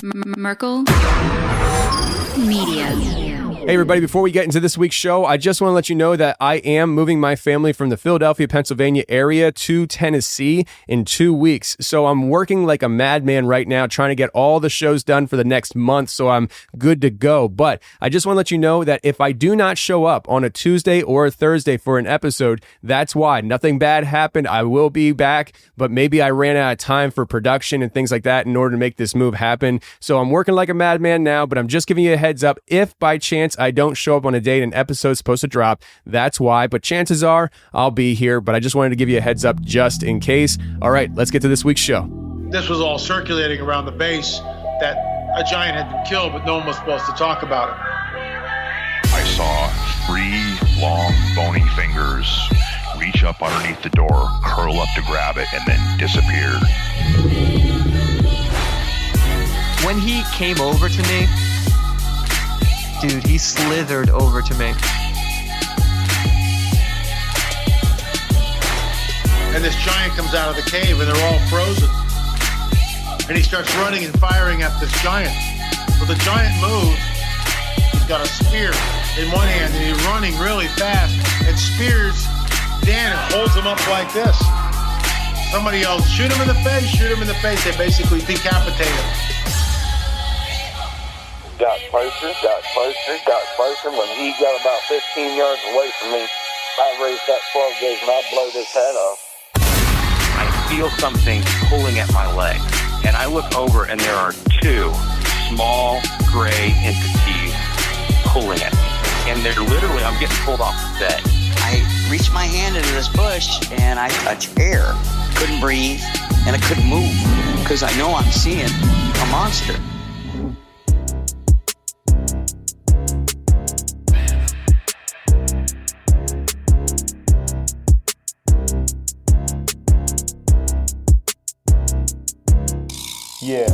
Merkel Media. Hey everybody, before we get into this week's show, I just want to let you know that I am moving my family from the Philadelphia, Pennsylvania area to Tennessee in 2 weeks. So I'm working like a madman right now trying to get all the shows done for the next month so I'm good to go. But I just want to let you know that if I do not show up on a Tuesday or a Thursday for an episode, that's why. Nothing bad happened. I will be back, but maybe I ran out of time for production and things like that in order to make this move happen. So I'm working like a madman now, but I'm just giving you a heads up. If by chance I don't show up on a date an episode's supposed to drop, that's why. But chances are I'll be here, but I just wanted to give you a heads up just in case. All right, let's get to this week's show. This was all circulating around the base that a giant had been killed, but no one was supposed to talk about it. I saw 3 long, bony fingers reach up underneath the door, curl up to grab it, and then disappear. When he came over to me, dude, he slithered over to me. And this giant comes out of the cave and they're all frozen. And he starts running and firing at this giant. Well, the giant moves. He's got a spear in one hand and he's running really fast and spears Dan and holds him up like this. Somebody yells, shoot him in the face, shoot him in the face. They basically decapitate him. Got closer. When he got about 15 yards away from me, I raised that 12 gauge and I blowed his head off. I feel something pulling at my leg, and I look over and there are 2 small gray entities pulling at me. And they're literally, I'm getting pulled off the bed. I reached my hand into this bush and I touched air. Couldn't breathe and I couldn't move because I know I'm seeing a monster. Yeah.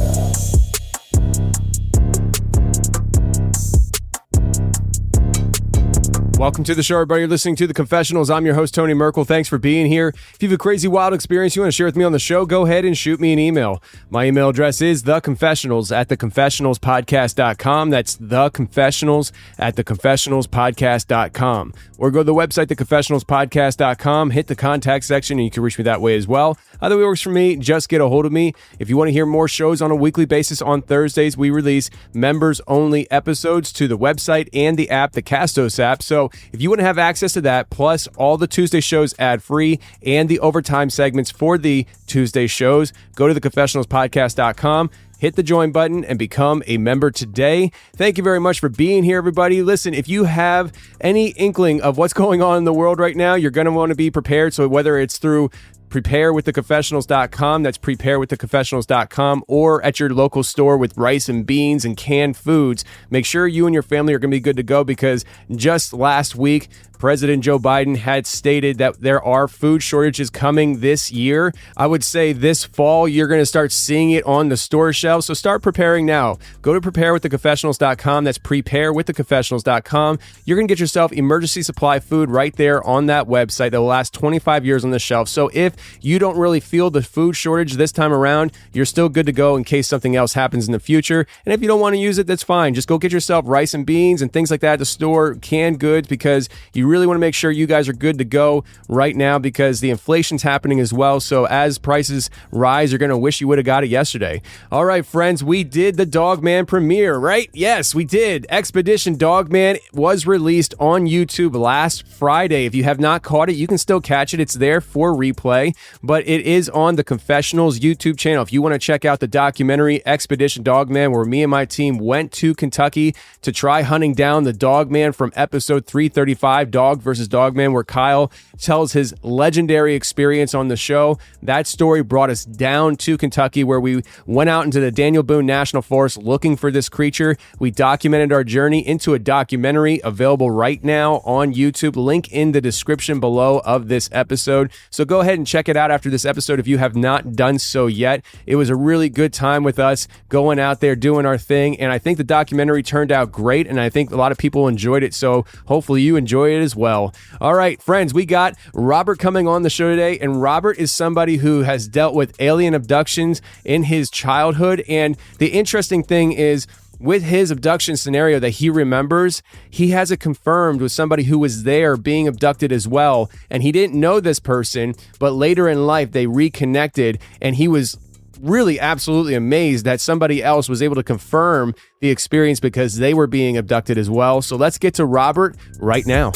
Welcome to the show, everybody. You're listening to The Confessionals. I'm your host, Tony Merkel. Thanks for being here. If you have a crazy, wild experience you want to share with me on the show, go ahead and shoot me an email. My email address is theconfessionals@theconfessionalspodcast.com. That's theconfessionals@theconfessionalspodcast.com. Or go to the website, theconfessionalspodcast.com, hit the contact section, and you can reach me that way as well. Either way works for me. Just get a hold of me. If you want to hear more shows on a weekly basis on Thursdays, we release members-only episodes to the website and the app, the Castos app. So if you want to have access to that, plus all the Tuesday shows ad-free and the overtime segments for the Tuesday shows, go to theconfessionalspodcast.com, hit the join button, and become a member today. Thank you very much for being here, everybody. Listen, if you have any inkling of what's going on in the world right now, you're going to want to be prepared. So whether it's through preparewiththeconfessionals.com, that's preparewiththeconfessionals.com, or at your local store with rice and beans and canned foods, make sure you and your family are going to be good to go, because just last week, President Joe Biden had stated that there are food shortages coming this year. I would say this fall, you're going to start seeing it on the store shelves. So start preparing now. Go to preparewiththeconfessionals.com. That's preparewiththeconfessionals.com. You're going to get yourself emergency supply food right there on that website that will last 25 years on the shelf. So if you don't really feel the food shortage this time around, you're still good to go in case something else happens in the future. And if you don't want to use it, that's fine. Just go get yourself rice and beans and things like that at the store, canned goods, because you really want to make sure you guys are good to go right now, because the inflation's happening as well. So as prices rise, you're going to wish you would have got it yesterday. All right, friends, we did the Dogman premiere, right? Yes, we did. Expedition Dogman was released on YouTube last Friday. If you have not caught it, you can still catch it. It's there for replay, but it is on the Confessionals YouTube channel. If you want to check out the documentary Expedition Dogman, where me and my team went to Kentucky to try hunting down the Dogman from episode 335, Dog versus Dogman, where Kyle tells his legendary experience on the show. That story brought us down to Kentucky, where we went out into the Daniel Boone National Forest looking for this creature. We documented our journey into a documentary available right now on YouTube. Link in the description below of this episode. So go ahead and check it out after this episode if you have not done so yet. It was a really good time with us going out there doing our thing, and I think the documentary turned out great, and I think a lot of people enjoyed it. So hopefully you enjoy it as well. All right, friends, we got Robert coming on the show today, and Robert is somebody who has dealt with alien abductions in his childhood. And the interesting thing is, with his abduction scenario that he remembers, he has it confirmed with somebody who was there being abducted as well. And he didn't know this person, but later in life, they reconnected, and he was really absolutely amazed that somebody else was able to confirm the experience because they were being abducted as well. So let's get to Robert right now.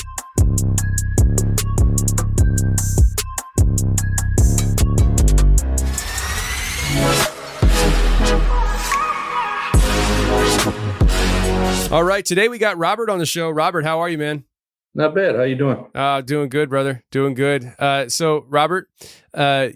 All right, today we got Robert on the show. Robert, how are you, man? Not bad. How you doing? Doing good, brother. Doing good. So, Robert,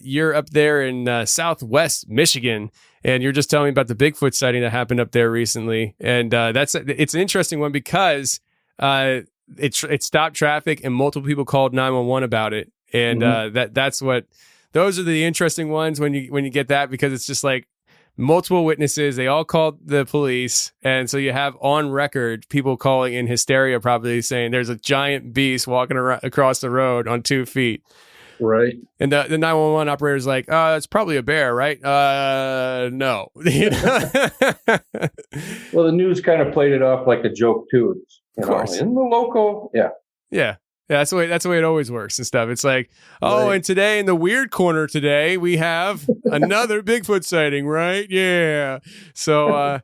you're up there in Southwest Michigan, and you're just telling me about the Bigfoot sighting that happened up there recently. And it's an interesting one because it stopped traffic, and multiple people called 911 about it. And those are the interesting ones when you get that, because it's just like multiple witnesses. They all called the police. And so you have on record people calling in hysteria, probably saying there's a giant beast walking across the road on 2 feet. Right. And the 911 operator is like, it's probably a bear, right? No. Well, the news kind of played it off like a joke too. Of course. In the local. Yeah. Yeah. Yeah, that's the way it always works and stuff. It's like, right. And today in the weird corner today, we have another Bigfoot sighting, right? Yeah. So,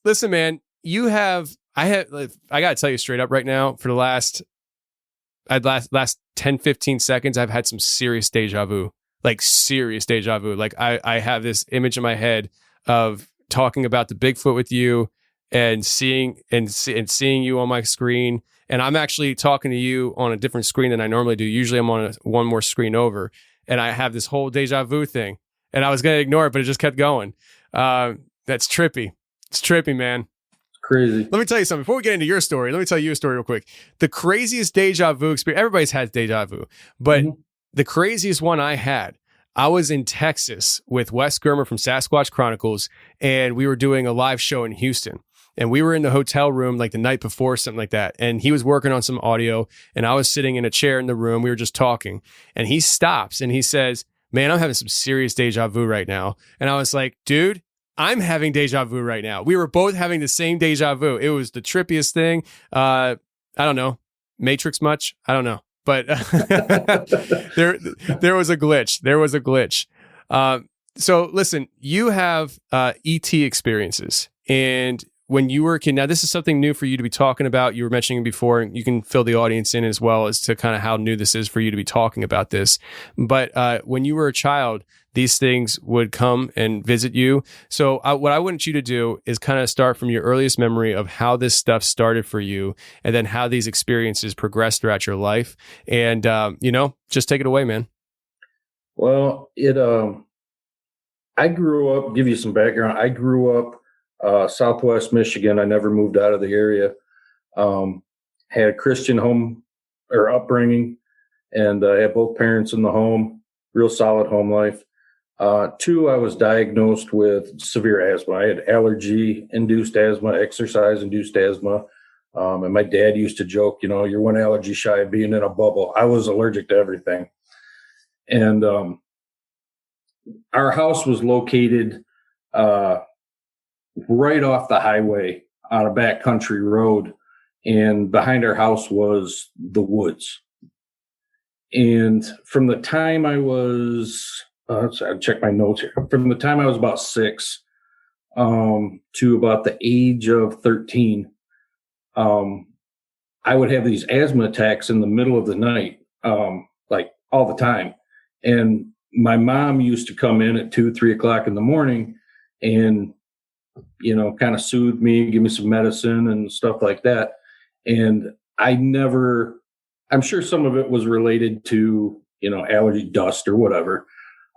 listen, man, I got to tell you straight up right now, for the last 10, 15 seconds, I've had some serious deja vu, like serious deja vu. Like I have this image in my head of talking about the Bigfoot with you and seeing you on my screen. And I'm actually talking to you on a different screen than I normally do. Usually I'm on one more screen over, and I have this whole deja vu thing, and I was going to ignore it, but it just kept going. That's trippy. It's trippy, man. It's crazy. Let me tell you something. Before we get into your story, let me tell you a story real quick. The craziest deja vu experience, everybody's had deja vu, but the craziest one I had, I was in Texas with Wes Germer from Sasquatch Chronicles, and we were doing a live show in Houston. And we were in the hotel room like the night before, something like that. And he was working on some audio, and I was sitting in a chair in the room. We were just talking, and he stops and he says, "Man, I'm having some serious deja vu right now." And I was like, "Dude, I'm having deja vu right now." We were both having the same deja vu. It was the trippiest thing. I don't know. Matrix much? I don't know. But there was a glitch. There was a glitch. So listen, you have ET experiences, and when you were a kid, now this is something new for you to be talking about. You were mentioning before, and you can fill the audience in as well as to kind of how new this is for you to be talking about this. But when you were a child, these things would come and visit you. So what I want you to do is kind of start from your earliest memory of how this stuff started for you, and then how these experiences progressed throughout your life. And, just take it away, man. Well, I grew up, give you some background. I grew up Southwest Michigan. I never moved out of the area. Had a Christian home or upbringing, and I had both parents in the home. Real solid home life. 2, I was diagnosed with severe asthma. I had allergy-induced asthma, exercise-induced asthma. And my dad used to joke, you're one allergy shy of being in a bubble. I was allergic to everything. And our house was located right off the highway on a backcountry road, and behind our house was the woods. And from the time I was, I'll check my notes here. From the time I was about 6 to about the age of 13, I would have these asthma attacks in the middle of the night, like all the time. And my mom used to come in at 2, 3 o'clock in the morning and kind of soothe me, give me some medicine and stuff like that. And I'm sure some of it was related to, allergy dust or whatever.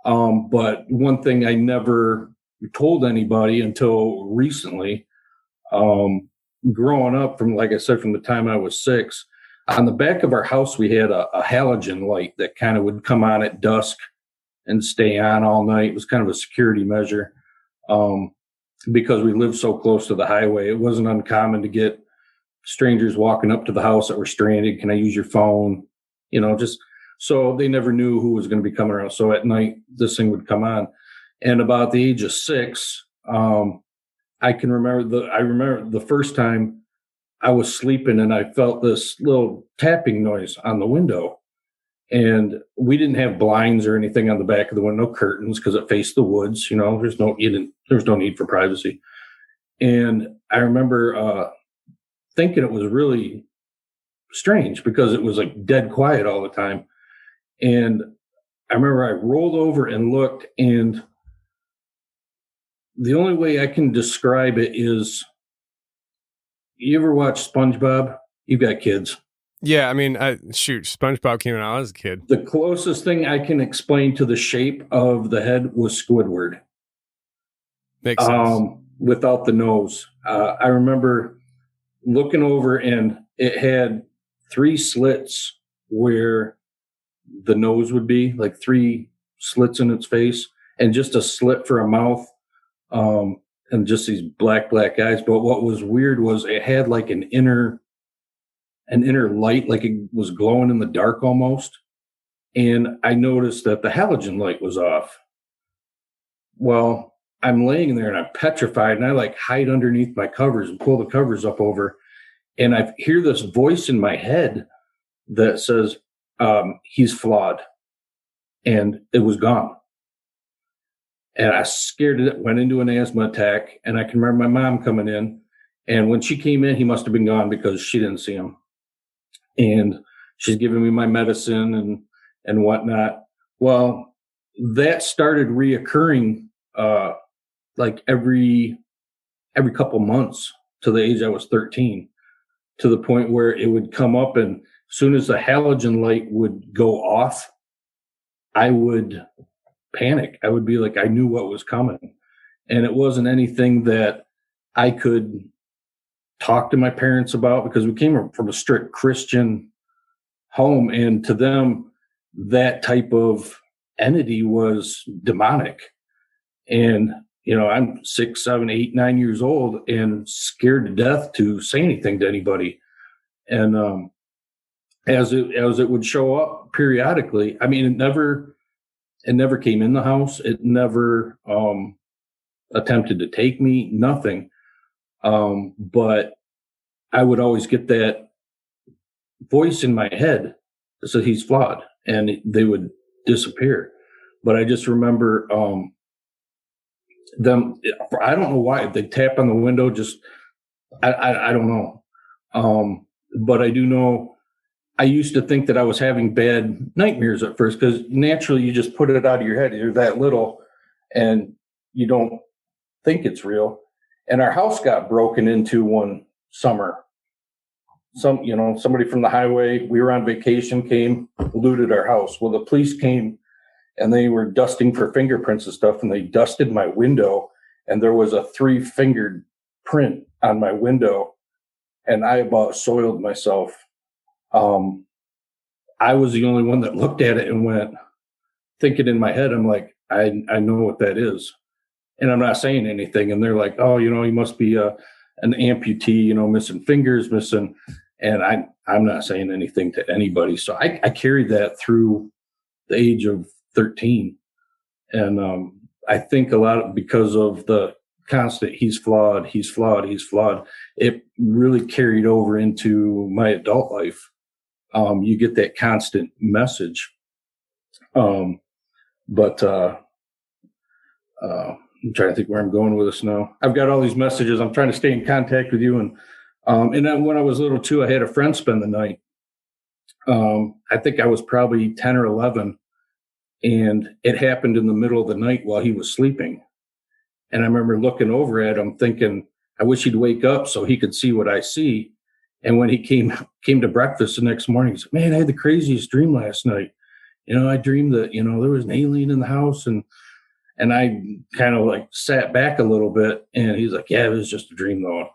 But one thing I never told anybody until recently, growing up like I said, from the time I was 6, on the back of our house, we had a halogen light that kind of would come on at dusk and stay on all night. It was kind of a security measure. Because we lived so close to the highway, it wasn't uncommon to get strangers walking up to the house that were stranded. Can I use your phone? Just so they never knew who was going to be coming around. So at night, this thing would come on. And about the age of 6, I remember the first time I was sleeping and I felt this little tapping noise on the window. And we didn't have blinds or anything on the back of the window, curtains, because it faced the woods. There's no need for privacy. And I remember thinking it was really strange because it was like dead quiet all the time. And I remember I rolled over and looked, and the only way I can describe it is, you ever watch SpongeBob? You've got kids. Yeah, I mean, SpongeBob came out when I was a kid. The closest thing I can explain to the shape of the head was Squidward. Makes sense. Without the nose. I remember looking over, and it had 3 slits where the nose would be, like 3 slits in its face, and just a slit for a mouth, and just these black eyes. But what was weird was it had like an inner light, like it was glowing in the dark almost. And I noticed that the halogen light was off. Well, I'm laying there and I'm petrified, and I like hide underneath my covers and pull the covers up over, and I hear this voice in my head that says, he's flawed. And it was gone. And I scared it, went into an asthma attack. And I can remember my mom coming in. And when she came in, he must have been gone because she didn't see him. And she's giving me my medicine and whatnot. Well, that started reoccurring like every couple months to the age I was 13, to the point where it would come up, and as soon as the halogen light would go off, I would panic. I would be like, I knew what was coming. And it wasn't anything that I could talk to my parents about, because we came from a strict Christian home, and to them, that type of entity was demonic. And, I'm 6, 7, 8, 9 years old and scared to death to say anything to anybody. And as it would show up periodically, I mean, it never came in the house. It never attempted to take me, nothing. But I would always get that voice in my head that said he's flawed, and they would disappear. But I just remember them. I don't know why they tap on the window. Just I don't know. But I do know. I used to think that I was having bad nightmares at first, because naturally you just put it out of your head. You're that little, and you don't think it's real. And our house got broken into one summer. Somebody from the highway, we were on vacation, came, looted our house. Well, the police came, and they were dusting for fingerprints and stuff, and they dusted my window, and there was a 3-fingered print on my window, and I about soiled myself. I was the only one that looked at it and went, thinking in my head, I'm like, I know what that is. And I'm not saying anything. And they're like, oh, he must be an amputee, missing fingers, missing. And I'm not saying anything to anybody. So I carried that through the age of 13. And I think a lot because of the constant, he's flawed, it really carried over into my adult life. You get that constant message. But I'm trying to think where I'm going with this now. I've got all these messages. I'm trying to stay in contact with you. And then when I was little too, I had a friend spend the night. I think I was probably 10 or 11, and it happened in the middle of the night while he was sleeping. And I remember looking over at him thinking, I wish he'd wake up so he could see what I see. And when he came to breakfast the next morning, he said, man, I had the craziest dream last night. I dreamed that, there was an alien in the house, and I kind of like sat back a little bit, and he's like, yeah, it was just a dream though.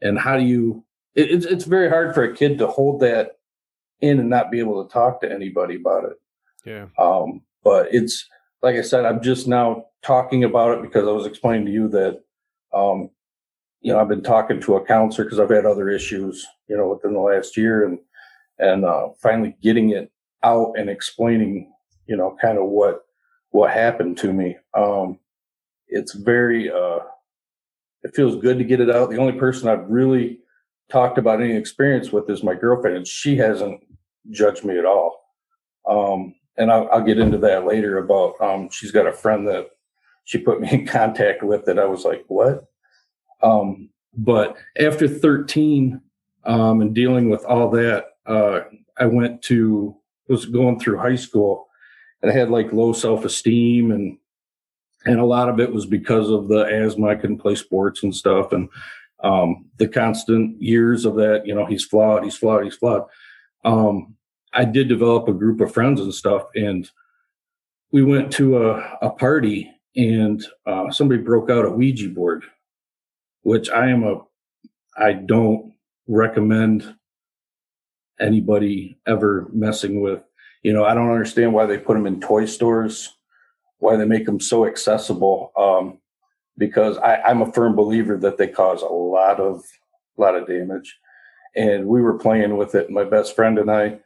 And how do you, it's very hard for a kid to hold that in and not be able to talk to anybody about it. Yeah. But it's, like I said, I'm just now talking about it because I was explaining to you that, I've been talking to a counselor because I've had other issues, within the last year, and finally getting it out and explaining, kind of what happened to me. It's very, it feels good to get it out. The only person I've really talked about any experience with is my girlfriend, and she hasn't judged me at all. And I'll get into that later about, she's got a friend that she put me in contact with that I was like, what? But after 13, and dealing with all that, I was going through high school, and I had like low self-esteem, and a lot of it was because of the asthma. I couldn't play sports and stuff. And, the constant years of that, he's flawed, he's flawed, he's flawed. I did develop a group of friends and stuff, and we went to a party, and somebody broke out a Ouija board, which I don't recommend anybody ever messing with. I don't understand why they put them in toy stores, why they make them so accessible. Because I'm a firm believer that they cause a lot of damage. And we were playing with it, my best friend and I.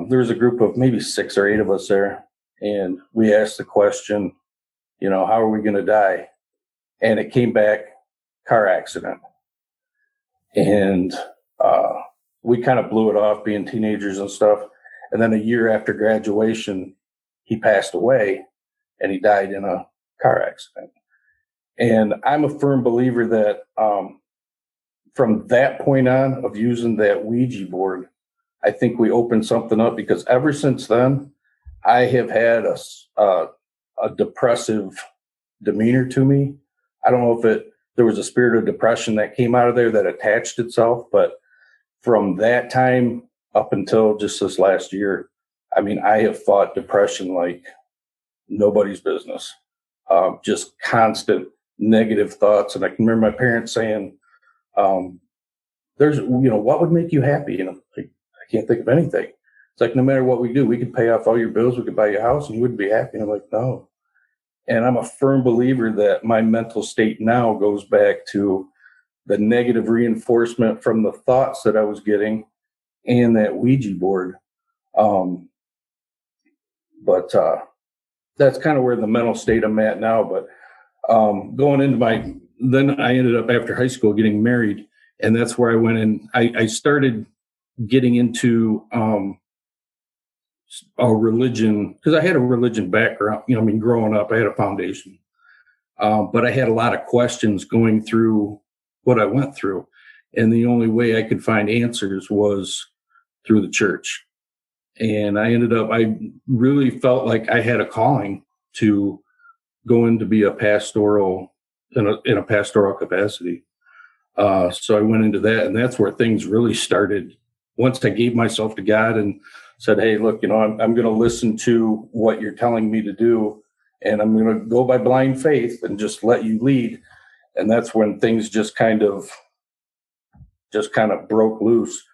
There was a group of maybe 6 or 8 of us there, and we asked the question, how are we going to die? And it came back, car accident. And we kind of blew it off, being teenagers and stuff. And then a year after graduation, he passed away, and he died in a car accident. And I'm a firm believer that from that point on of using that Ouija board, I think we opened something up, because ever since then, I have had a depressive demeanor to me. I don't know if there was a spirit of depression that came out of there that attached itself, but from that time up until just this last year, I have fought depression like nobody's business. Just constant negative thoughts. And I can remember my parents saying, what would make you happy? I can't think of anything. It's like, no matter what we do, we could pay off all your bills, we could buy you a house, and you wouldn't be happy. And I'm like, no. And I'm a firm believer that my mental state now goes back to the negative reinforcement from the thoughts that I was getting and that Ouija board. But that's kind of where the mental state I'm at now. But going into then I ended up after high school getting married, and that's where I went in. I started getting into a religion, because I had a religion background. Growing up, I had a foundation, but I had a lot of questions going through what I went through, and the only way I could find answers was through the church. And I really felt like I had a calling to go in to be a pastoral in a pastoral capacity. So I went into that, and that's where things really started. Once I gave myself to God and said, hey, look, I'm going to listen to what you're telling me to do, and I'm going to go by blind faith and just let you lead. And that's when things just kind of broke loose.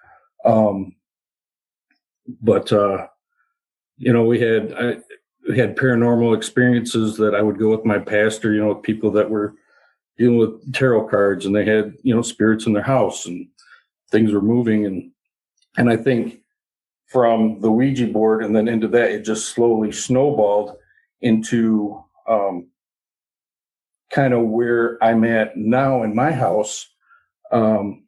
But we had paranormal experiences that I would go with my pastor, with people that were dealing with tarot cards, and they had, spirits in their house, and things were moving. And I think from the Ouija board and then into that, it just slowly snowballed into kind of where I'm at now in my house. My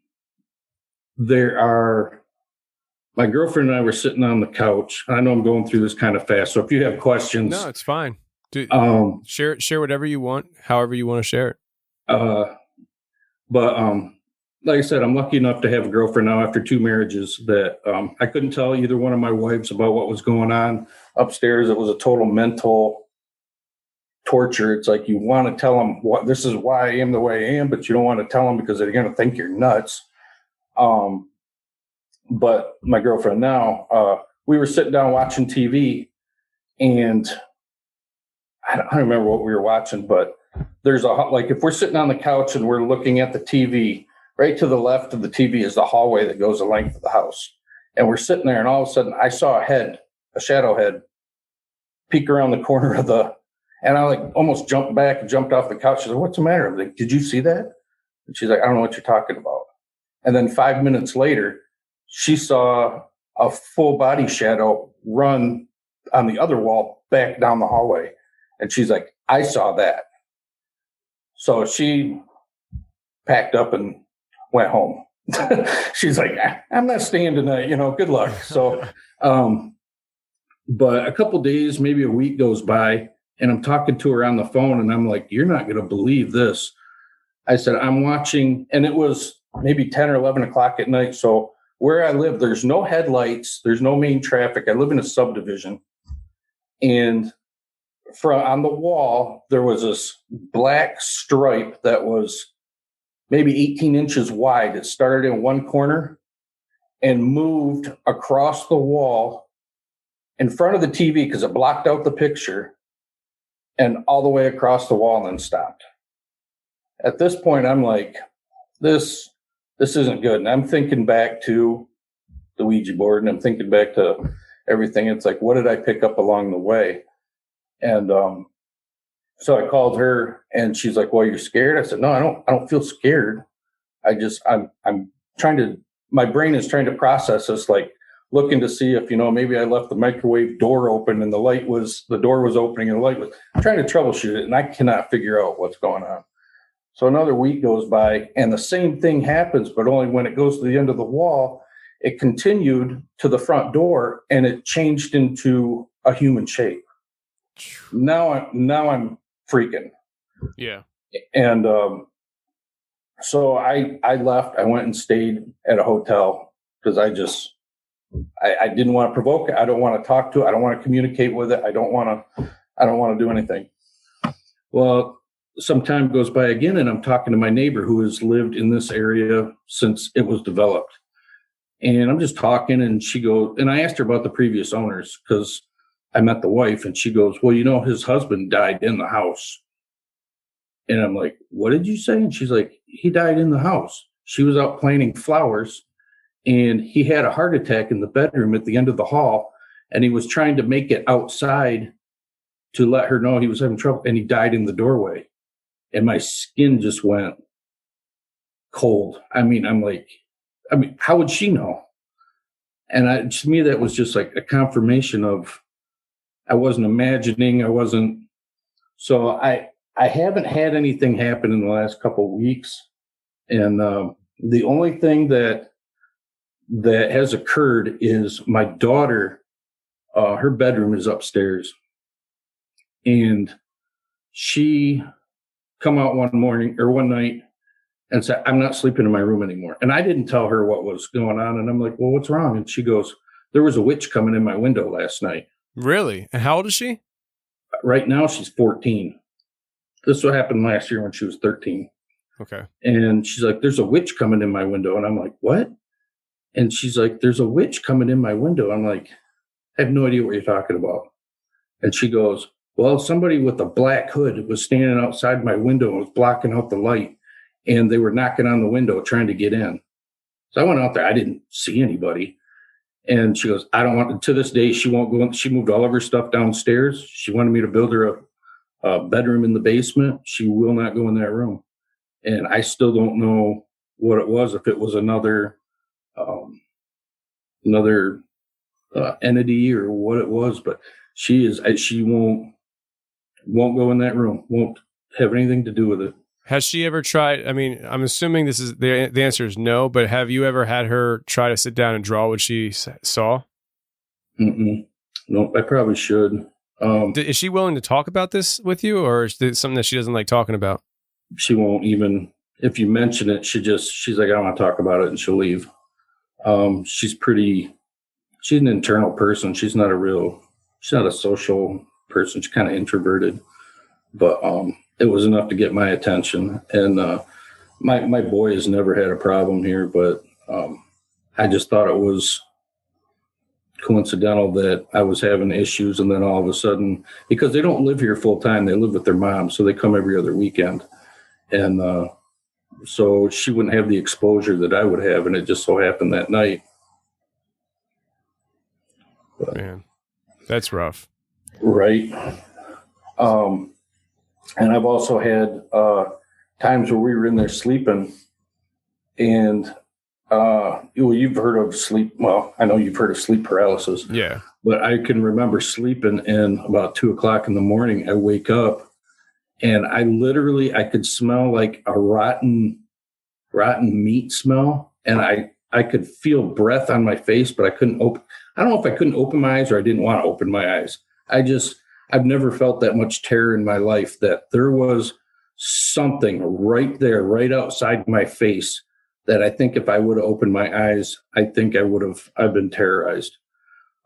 girlfriend and I were sitting on the couch. I know I'm going through this kind of fast, so if you have questions. No, it's fine. Share whatever you want, however you want to share it. But like I said, I'm lucky enough to have a girlfriend now after 2 marriages that I couldn't tell either one of my wives about what was going on upstairs. It was a total mental torture. It's like you want to tell them this is why I am the way I am, but you don't want to tell them because they're going to think you're nuts. But my girlfriend now, we were sitting down watching TV, and I don't remember what we were watching, but there's if we're sitting on the couch and we're looking at the TV, right to the left of the TV is the hallway that goes the length of the house. And we're sitting there, and all of a sudden I saw a shadow head peek around the corner and I almost jumped back and jumped off the couch. I said, what's the matter? I'm like, did you see that? And she's like, I don't know what you're talking about. And then 5 minutes later, she saw a full body shadow run on the other wall back down the hallway. And she's like, I saw that. So she packed up and went home. She's like, I'm not staying tonight, good luck. So, but a couple days, maybe a week goes by, and I'm talking to her on the phone, and I'm like, you're not going to believe this. I said, I'm watching, and it was maybe 10 or 11 o'clock at night. So where I live, there's no headlights, there's no main traffic. I live in a subdivision, and on the wall, there was this black stripe that was maybe 18 inches wide. It started in one corner and moved across the wall in front of the TV because it blocked out the picture, and all the way across the wall and then stopped. At this point, I'm like, this isn't good. And I'm thinking back to the Ouija board, and I'm thinking back to everything. It's like, what did I pick up along the way? And so I called her, and she's like, well, you're scared? I said, no, I don't feel scared. I'm trying to, my brain is trying to process this, like looking to see if, maybe I left the microwave door open and the door was opening and the light was, I'm trying to troubleshoot it, and I cannot figure out what's going on. So another week goes by, and the same thing happens, but only when it goes to the end of the wall, it continued to the front door, and it changed into a human shape. Now I'm freaking. Yeah. And so I left. I went and stayed at a hotel because I didn't want to provoke it. I don't want to talk to it. I don't want to communicate with it. I don't want to do anything. Well, some time goes by again, and I'm talking to my neighbor who has lived in this area since it was developed. And I'm just talking, and she goes, and I asked her about the previous owners because I met the wife, and she goes, well, his husband died in the house. And I'm like, what did you say? And she's like, he died in the house. She was out planting flowers, and he had a heart attack in the bedroom at the end of the hall, and he was trying to make it outside to let her know he was having trouble, and he died in the doorway. And my skin just went cold. I'm like, how would she know? And to me, that was just like a confirmation of, I wasn't imagining. So I haven't had anything happen in the last couple of weeks. And the only thing that has occurred is my daughter, her bedroom is upstairs. And she come out one night and said, I'm not sleeping in my room anymore. And I didn't tell her what was going on. And I'm like, well, what's wrong? And she goes, there was a witch coming in my window last night. Really? And how old is she? Right now, she's 14. This is what happened last year when she was 13. Okay. And she's like, there's a witch coming in my window. And I'm like, what? And she's like, there's a witch coming in my window. I'm like, I have no idea what you're talking about. And she goes, well, somebody with a black hood was standing outside my window and was blocking out the light. And they were knocking on the window trying to get in. So I went out there. I didn't see anybody. And she goes, I don't want to this day. She won't go in. She moved all of her stuff downstairs. She wanted me to build her a bedroom in the basement. She will not go in that room. And I still don't know what it was, if it was another entity or what it was, but she won't go in that room, won't have anything to do with it. Has she ever tried? I'm assuming this is the answer is no, but have you ever had her try to sit down and draw what she saw? No, I probably should. Is she willing to talk about this with you, or is it something that she doesn't like talking about? She won't even, if you mention it, she's like, I don't want to talk about it, and she'll leave. She's an internal person. She's not a social person. She's kind of introverted, but, it was enough to get my attention. And my boy has never had a problem here, but I just thought it was coincidental that I was having issues. And then all of a sudden, because they don't live here full time, they live with their mom. So they come every other weekend. And so she wouldn't have the exposure that I would have. And it just so happened that night. But, man, that's rough. Right. And I've also had times where we were in there sleeping, and you've heard of sleep. Well, I know you've heard of sleep paralysis. Yeah. But I can remember sleeping, and about 2:00 in the morning, I wake up, and I could smell like a rotten meat smell, and I could feel breath on my face, but I couldn't open. I don't know if I couldn't open my eyes or I didn't want to open my eyes. I've never felt that much terror in my life, that there was something right there, right outside my face, that I think if I would have opened my eyes, I've been terrorized.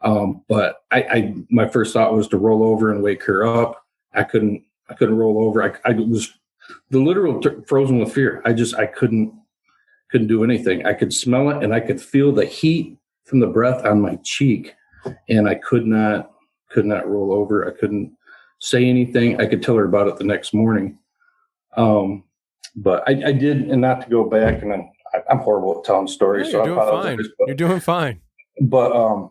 But my first thought was to roll over and wake her up. I couldn't roll over. I was the literal frozen with fear. I couldn't do anything. I could smell it, and I could feel the heat from the breath on my cheek, and I could not roll over. I couldn't say anything. I could tell her about it the next morning. But I did, and not to go back, and I'm horrible at telling stories. Yeah, so I apologize. fine. You're doing fine. But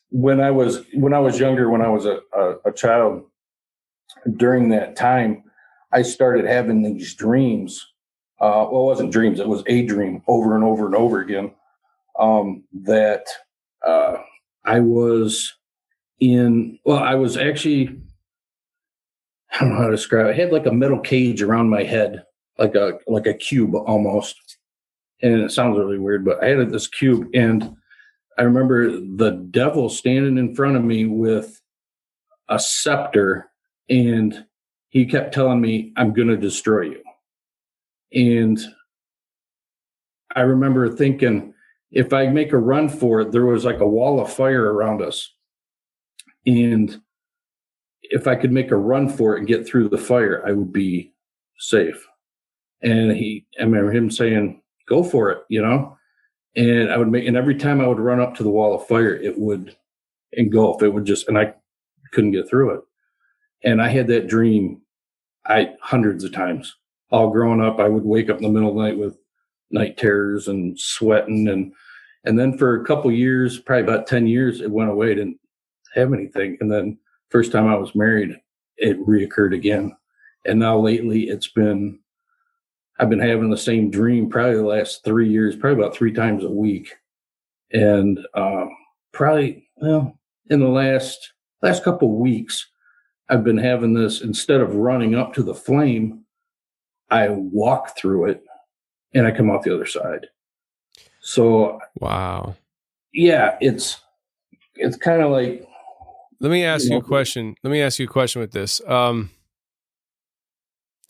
when I was younger, when I was a child, during that time, I started having these dreams. Well, it wasn't dreams; it was a dream over and over and over again. That I was in. Well, I was actually. I don't know how to describe it. I had like a metal cage around my head, like a cube almost. And it sounds really weird, but I had this cube, and I remember the devil standing in front of me with a scepter, and he kept telling me, "I'm going to destroy you." And I remember thinking, if I make a run for it, there was like a wall of fire around us. And if I could make a run for it and get through the fire, I would be safe. And I remember him saying, "Go for it," and and every time I would run up to the wall of fire, it would engulf. It would and I couldn't get through it. And I had that dream hundreds of times. All growing up, I would wake up in the middle of the night with night terrors and sweating. And then for a couple years, probably about 10 years, it went away. I didn't have anything. And then first time I was married, it reoccurred again. And now lately I've been having the same dream probably the last 3 years, probably about 3 times a week. And in the last couple of weeks, I've been having this, instead of running up to the flame, I walk through it and I come out the other side. So, wow. Yeah, it's kind of like. Let me ask you a question. With this.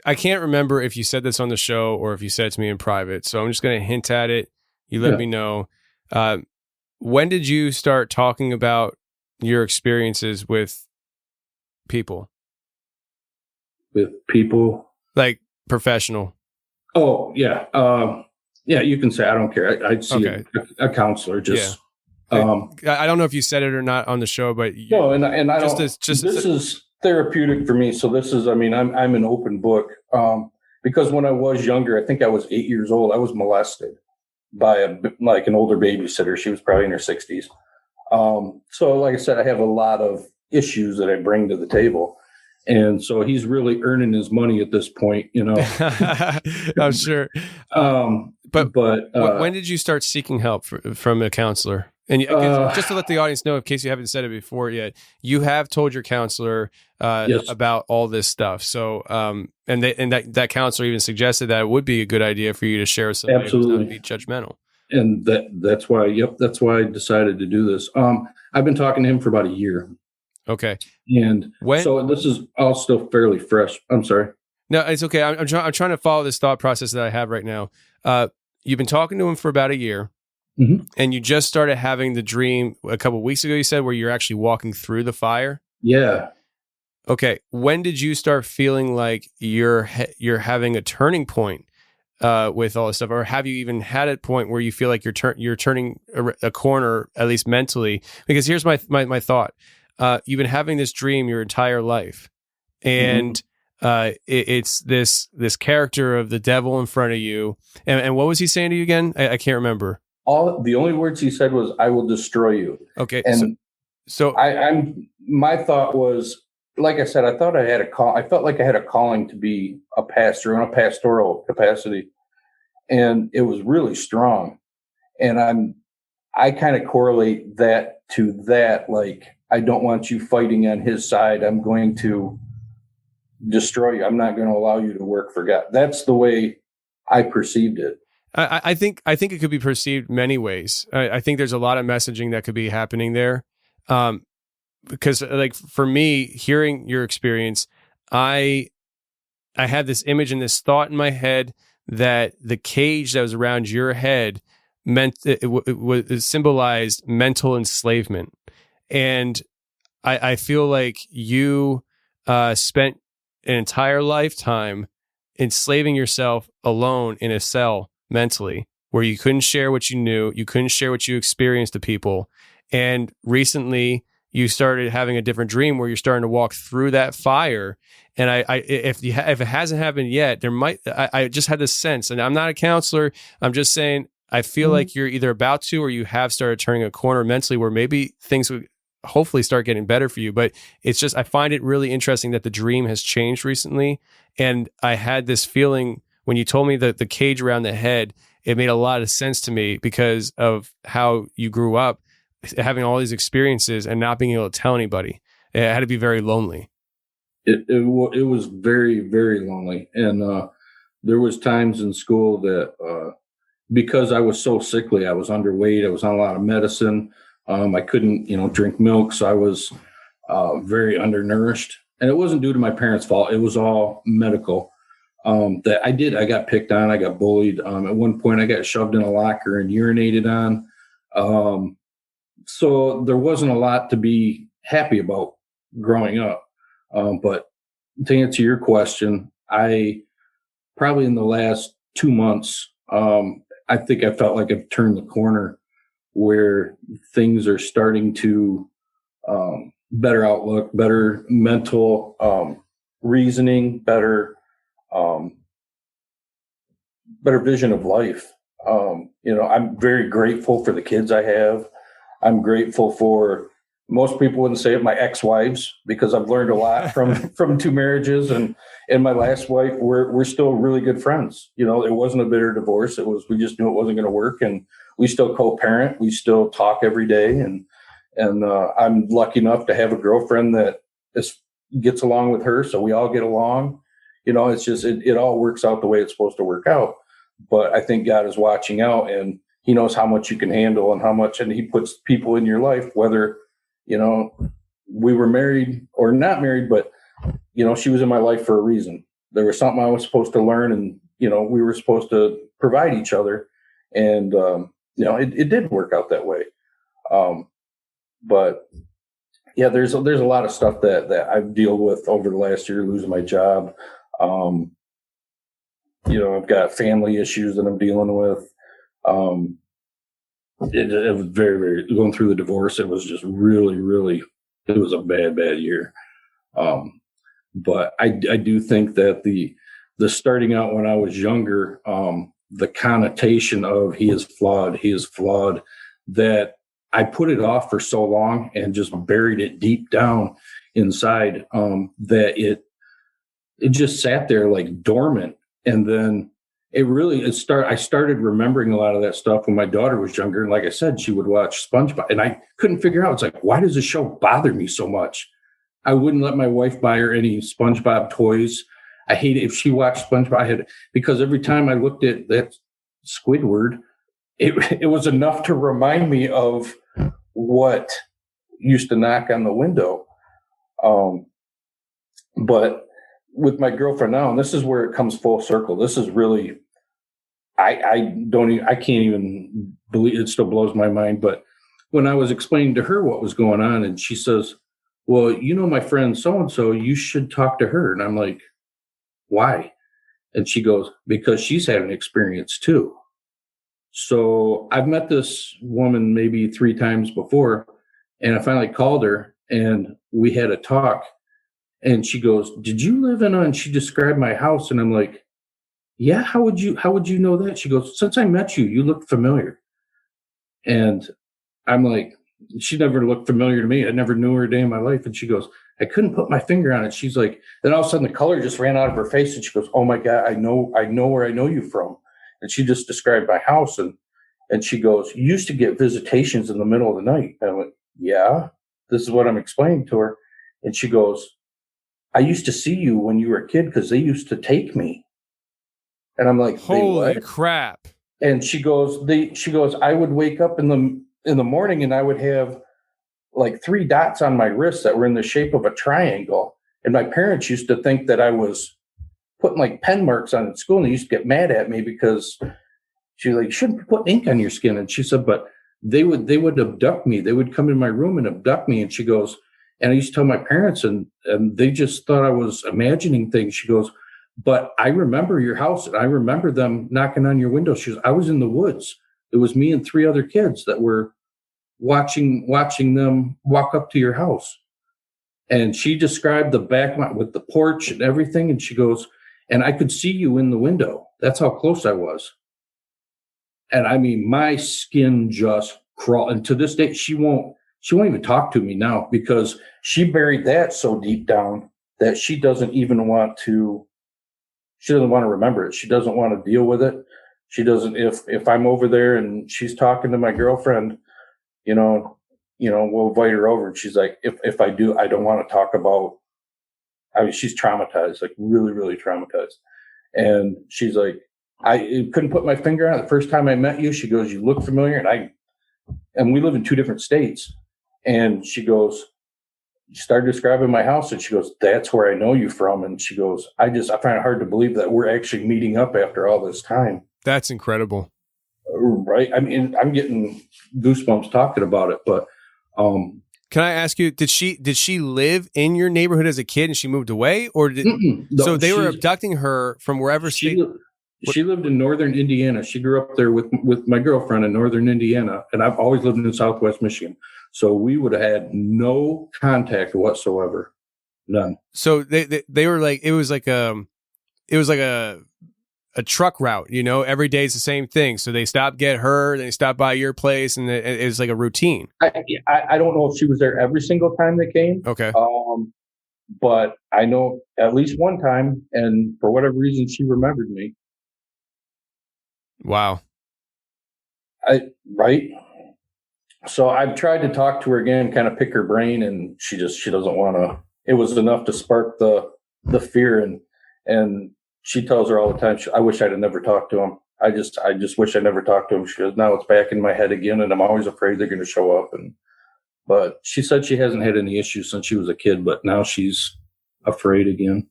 I can't remember if you said this on the show or if you said it to me in private. So I'm just going to hint at it. You let me know. When did you start talking about your experiences with people? With people? Like professional. Oh, yeah. Yeah, you can say, I don't care. I'd see a counselor just. Yeah. I don't know if you said it or not on the show, but no, and I don't. This is therapeutic for me. So this is, I'm an open book. Because when I was younger, I think I was 8 years old. I was molested by an older babysitter. She was probably in her 60s. So like I said, I have a lot of issues that I bring to the table. And so he's really earning his money at this point, I'm sure. But when did you start seeking help from a counselor? And just to let the audience know, in case you haven't said it before yet, you have told your counselor yes. about all this stuff. So, and that counselor even suggested that it would be a good idea for you to share with somebody who's not to be judgmental. And that's why I decided to do this. I've been talking to him for about a year. Okay. And so this is all still fairly fresh. I'm sorry. No, it's okay. I'm trying to follow this thought process that I have right now. You've been talking to him for about a year. Mm-hmm. And you just started having the dream a couple of weeks ago, you said, where you're actually walking through the fire? Yeah. Okay. When did you start feeling like you're having a turning point with all this stuff? Or have you even had a point where you feel like you're turning a corner, at least mentally? Because here's my thought. You've been having this dream your entire life. And it's this character of the devil in front of you. And what was he saying to you again? I can't remember. The only words he said was, "I will destroy you." Okay. And so my thought was, like I said, I thought I had a call. I felt like I had a calling to be a pastor in a pastoral capacity, and it was really strong. And I kind of correlate that to that. Like, I don't want you fighting on his side. I'm going to destroy you. I'm not going to allow you to work for God. That's the way I perceived it. I think it could be perceived many ways. I think there's a lot of messaging that could be happening there. Because like for me, hearing your experience, I had this image and this thought in my head that the cage that was around your head meant it symbolized mental enslavement. And I feel like you spent an entire lifetime enslaving yourself alone in a cell mentally, where you couldn't share what you knew, you couldn't share what you experienced to people. And recently you started having a different dream where you're starting to walk through that fire. And if it hasn't happened yet, I just had this sense, and I'm not a counselor, I'm just saying, I feel like you're either about to, or you have started turning a corner mentally where maybe things would hopefully start getting better for you. But it's just, I find it really interesting that the dream has changed recently. And I had this feeling when you told me that the cage around the head, it made a lot of sense to me because of how you grew up, having all these experiences and not being able to tell anybody. It had to be very lonely. It was very, very lonely. And there was times in school that because I was so sickly, I was underweight, I was on a lot of medicine. I couldn't, drink milk. So I was very undernourished. And it wasn't due to my parents' fault. It was all medical. I got picked on. I got bullied. At one point, I got shoved in a locker and urinated on. So there wasn't a lot to be happy about growing up. But to answer your question, I probably in the last 2 months, I think I felt like I've turned the corner where things are starting to better outlook, better mental reasoning, better vision of life. I'm very grateful for the kids I have. I'm grateful for, most people wouldn't say it, my ex-wives, because I've learned a lot from 2 marriages, and my last wife, we're still really good friends. It wasn't a bitter divorce. We just knew it wasn't going to work, and we still co-parent. We still talk every day, and I'm lucky enough to have a girlfriend that gets along with her, so we all get along. It's just it all works out the way it's supposed to work out. But I think God is watching out, and He knows how much you can handle and He puts people in your life, whether we were married or not married, but she was in my life for a reason. There was something I was supposed to learn, and we were supposed to provide each other, and it did work out that way. But yeah, there's a lot of stuff that I've dealt with over the last year, losing my job. I've got family issues that I'm dealing with. It was very, very, going through the divorce. It was just really, really, it was a bad year. But I do think that the starting out when I was younger, the connotation of he is flawed, that I put it off for so long and just buried it deep down inside, that it just sat there like dormant. And then I started remembering a lot of that stuff when my daughter was younger. And like I said, she would watch SpongeBob, and I couldn't figure out, it's like, why does the show bother me so much? I wouldn't let my wife buy her any SpongeBob toys. I hated if she watched SpongeBob. Because every time I looked at that Squidward, it was enough to remind me of what used to knock on the window. But with my girlfriend now, and this is where it comes full circle. This is really, I can't even believe it. Still blows my mind. But when I was explaining to her what was going on, and she says, well, my friend so-and-so, you should talk to her. And I'm like, why? And she goes, because she's had an experience too. So I've met this woman maybe 3 times before, and I finally called her and we had a talk. And she goes, did you live in and she described my house. And I'm like, yeah, how would you know that? She goes, since I met you, you look familiar. And I'm like, she never looked familiar to me. I never knew her a day in my life. And she goes, I couldn't put my finger on it. She's like, then all of a sudden the color just ran out of her face, and she goes, "Oh my God, I know where I know you from." And she just described my house, and she goes, "You used to get visitations in the middle of the night." And I went, "Yeah." This is what I'm explaining to her. And she goes, "I used to see you when you were a kid because they used to take me." And I'm like, "Holy crap." And she goes, "I would wake up in the morning and I would have like 3 dots on my wrist that were in the shape of a triangle. And my parents used to think that I was putting like pen marks on at school, and they used to get mad at me because she was like, "You shouldn't put ink on your skin." And she said, "But they would abduct me. They would come in my room and abduct me." And she goes, "And I used to tell my parents, and they just thought I was imagining things." She goes, "But I remember your house, and I remember them knocking on your window." She goes, "I was in the woods. It was me and 3 other kids that were watching them walk up to your house." And she described the back with the porch and everything. And she goes, "And I could see you in the window. That's how close I was." And I mean, my skin just crawled. And to this day, she won't even talk to me now, because she buried that so deep down that she doesn't want to remember it. She doesn't want to deal with it. She doesn't, if I'm over there and she's talking to my girlfriend, we'll invite her over, and she's like, if I do, I don't want to talk about, I mean, she's traumatized, like really, really traumatized. And she's like, "I couldn't put my finger on it. The first time I met you," she goes, "you look familiar." And we live in 2 different states. And she goes, she started describing my house, and she goes, "That's where I know you from." And she goes, I find it hard to believe that we're actually meeting up after all this time. That's incredible. Right. I mean, I'm getting goosebumps talking about it, but, can I ask you, did she live in your neighborhood as a kid and she moved away, or so they were abducting her from wherever she lived in northern Indiana. She grew up there with my girlfriend in northern Indiana, and I've always lived in southwest Michigan. So we would have had no contact whatsoever. None. So they were like, it was like a truck route, every day is the same thing. So they stopped, get her, they stopped by your place, and it was like a routine. I don't know if she was there every single time they came. Okay. But I know at least one time, and for whatever reason, she remembered me. Wow. Right. So I've tried to talk to her again, kind of pick her brain, and she doesn't want to. It was enough to spark the fear, and she tells her all the time, "I wish I'd have never talked to him. I just wish I never talked to him." She goes, "Now it's back in my head again, and I'm always afraid they're going to show up." But she said she hasn't had any issues since she was a kid, but now she's afraid again.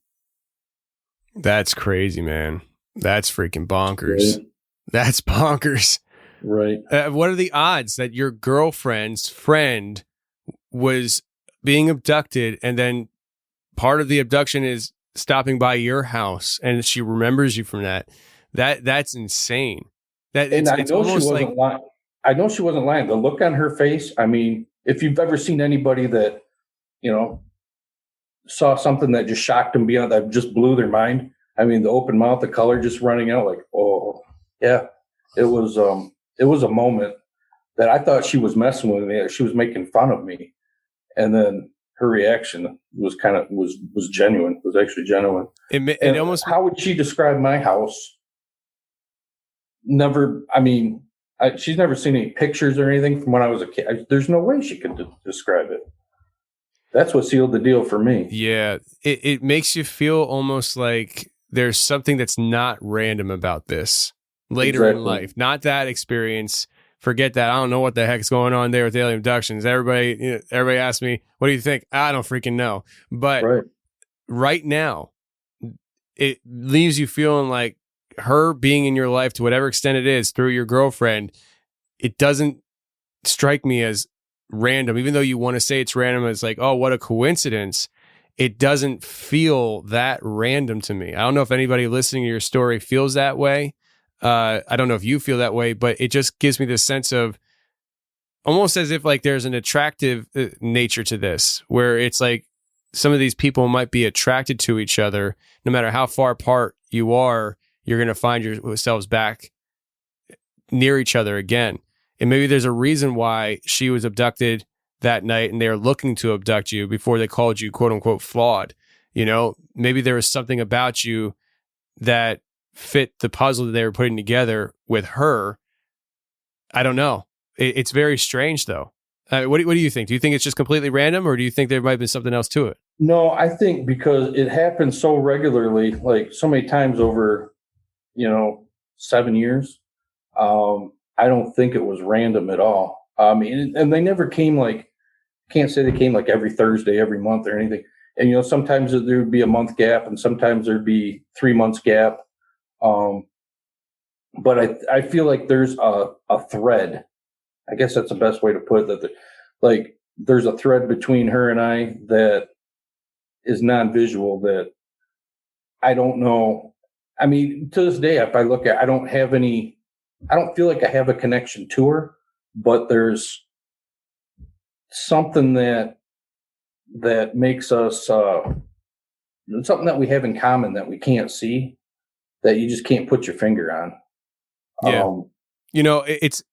That's crazy, man. That's freaking bonkers. Right. That's bonkers. Right. What are the odds that your girlfriend's friend was being abducted, and then part of the abduction is stopping by your house, and she remembers you from that? That's insane. I know she wasn't lying. I know she wasn't lying. The look on her face. I mean, if you've ever seen anybody that, saw something that just shocked them beyond, that just blew their mind. I mean, the open mouth, the color just running out, like, oh yeah, it was a moment that I thought she was messing with me. She was making fun of me. And then her reaction was was genuine, was actually genuine. It almost, how would she describe my house? Never, I mean, she's never seen any pictures or anything from when I was a kid. There's no way she could describe it. That's what sealed the deal for me. Yeah. It makes you feel almost like there's something that's not random about this later in life. Not that experience. Forget that. I don't know what the heck's going on there with alien abductions. Everybody asks me, "What do you think?" I don't freaking know. But right now, it leaves you feeling like her being in your life, to whatever extent it is, through your girlfriend, it doesn't strike me as random. Even though you want to say it's random, it's like, oh, what a coincidence. It doesn't feel that random to me. I don't know if anybody listening to your story feels that way. I don't know if you feel that way, but it just gives me this sense of almost as if like there's an attractive nature to this, where it's like some of these people might be attracted to each other. No matter how far apart you are, you're going to find yourselves back near each other again. And maybe there's a reason why she was abducted that night and they were looking to abduct you before they called you quote unquote flawed. Maybe there was something about you that fit the puzzle that they were putting together with her. I don't know. It's very strange though. What do you think? Do you think it's just completely random, or do you think there might be something else to it? No, I think because it happens so regularly, like so many times over, 7 years. I don't think it was random at all. And they never came can't say they came like every Thursday, every month or anything. And, sometimes there would be a month gap and sometimes there'd be 3 months gap. But I feel like there's a thread. I guess that's the best way to put it. That there's a thread between her and I that is non-visual that I don't know. I mean, to this day, if I look at, I don't feel like I have a connection to her, but there's something that makes us, something that we have in common that we can't see, that you just can't put your finger on. Yeah.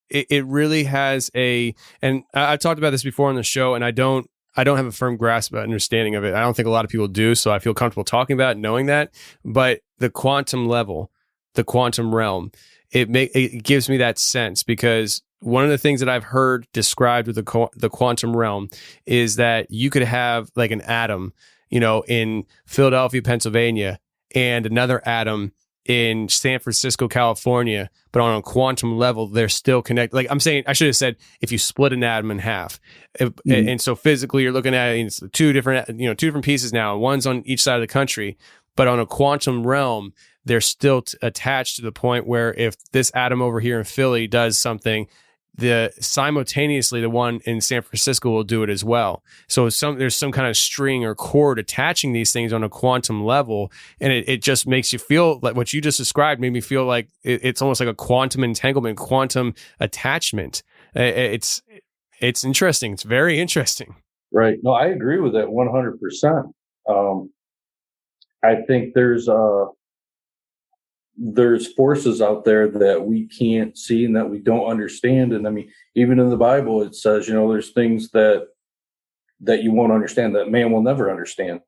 It really has and I've talked about this before on the show, and I don't have a firm grasp of understanding of it. I don't think a lot of people do, so I feel comfortable talking about it, knowing that. But the quantum level, the quantum realm, it gives me that sense, because one of the things that I've heard described with the quantum realm is that you could have like an atom, in Philadelphia, Pennsylvania, and another atom in San Francisco, California, but on a quantum level, they're still connected. Like I'm saying, I should have said, if you split an atom in half, and so physically you're looking at it's two different pieces now. One's on each side of the country, but on a quantum realm, they're still attached to the point where if this atom over here in Philly does something, simultaneously the one in San Francisco will do it as well. So there's some kind of string or cord attaching these things on a quantum level, and it just makes you feel like what you just described made me feel like it's almost like a quantum entanglement, quantum attachment. It's interesting. It's very interesting. Right. No, I agree with that 100%. I think there's forces out there that we can't see and that we don't understand. And I mean, even in the Bible, it says, there's things that you won't understand, that man will never understand.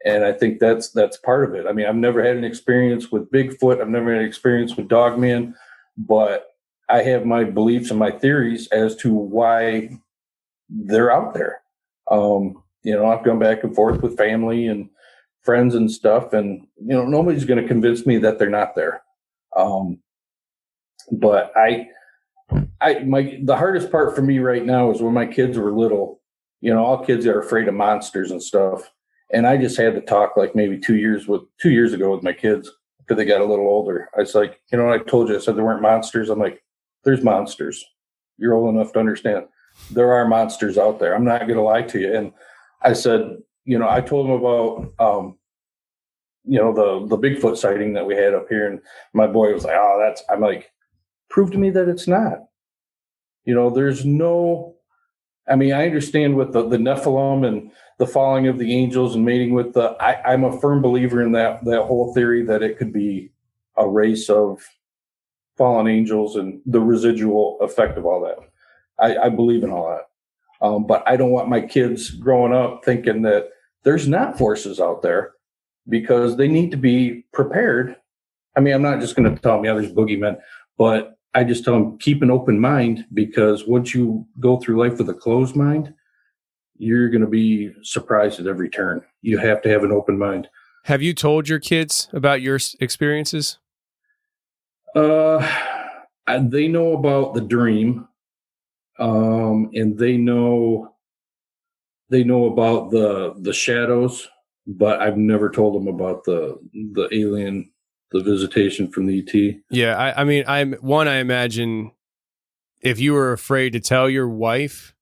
And I think that's part of it. I mean, I've never had an experience with Bigfoot. I've never had an experience with Dogman, but I have my beliefs and my theories as to why they're out there. I've gone back and forth with family and friends and stuff, and nobody's going to convince me that they're not there. But the hardest part for me right now is when my kids were little. All kids are afraid of monsters and stuff, and I just had to talk like maybe 2 years ago with my kids after they got a little older. I was like, I told you, I said there weren't monsters. I'm like, there's monsters. You're old enough to understand. There are monsters out there. I'm not going to lie to you. And I said, I told him about, the Bigfoot sighting that we had up here. And my boy was like, I'm like, prove to me that it's not. There's no, I understand with the Nephilim and the falling of the angels and mating with I'm a firm believer in that whole theory that it could be a race of fallen angels and the residual effect of all that. I believe in all that. But I don't want my kids growing up thinking that there's not forces out there, because they need to be prepared. I'm not just going to tell them, there's boogeymen, but I just tell them, keep an open mind, because once you go through life with a closed mind, you're going to be surprised at every turn. You have to have an open mind. Have you told your kids about your experiences? They know about the dream. And they know about the shadows, but I've never told them about the alien, the visitation from the ET. Yeah, I imagine if you were afraid to tell your wife,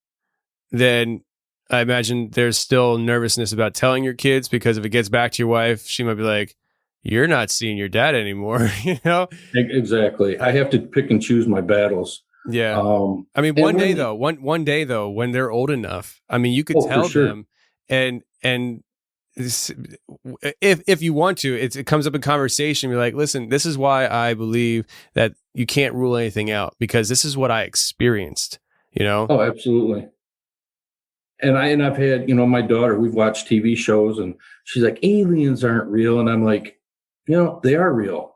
then I imagine there's still nervousness about telling your kids, because if it gets back to your wife, she might be like, you're not seeing your dad anymore, Exactly. I have to pick and choose my battles. Yeah. One day though, when they're old enough, you could tell them, and if you want to, it comes up in conversation. You're like, listen, this is why I believe that you can't rule anything out, because this is what I experienced, Oh, absolutely. And I've had, my daughter, we've watched TV shows and she's like, aliens aren't real. And I'm like, they are real.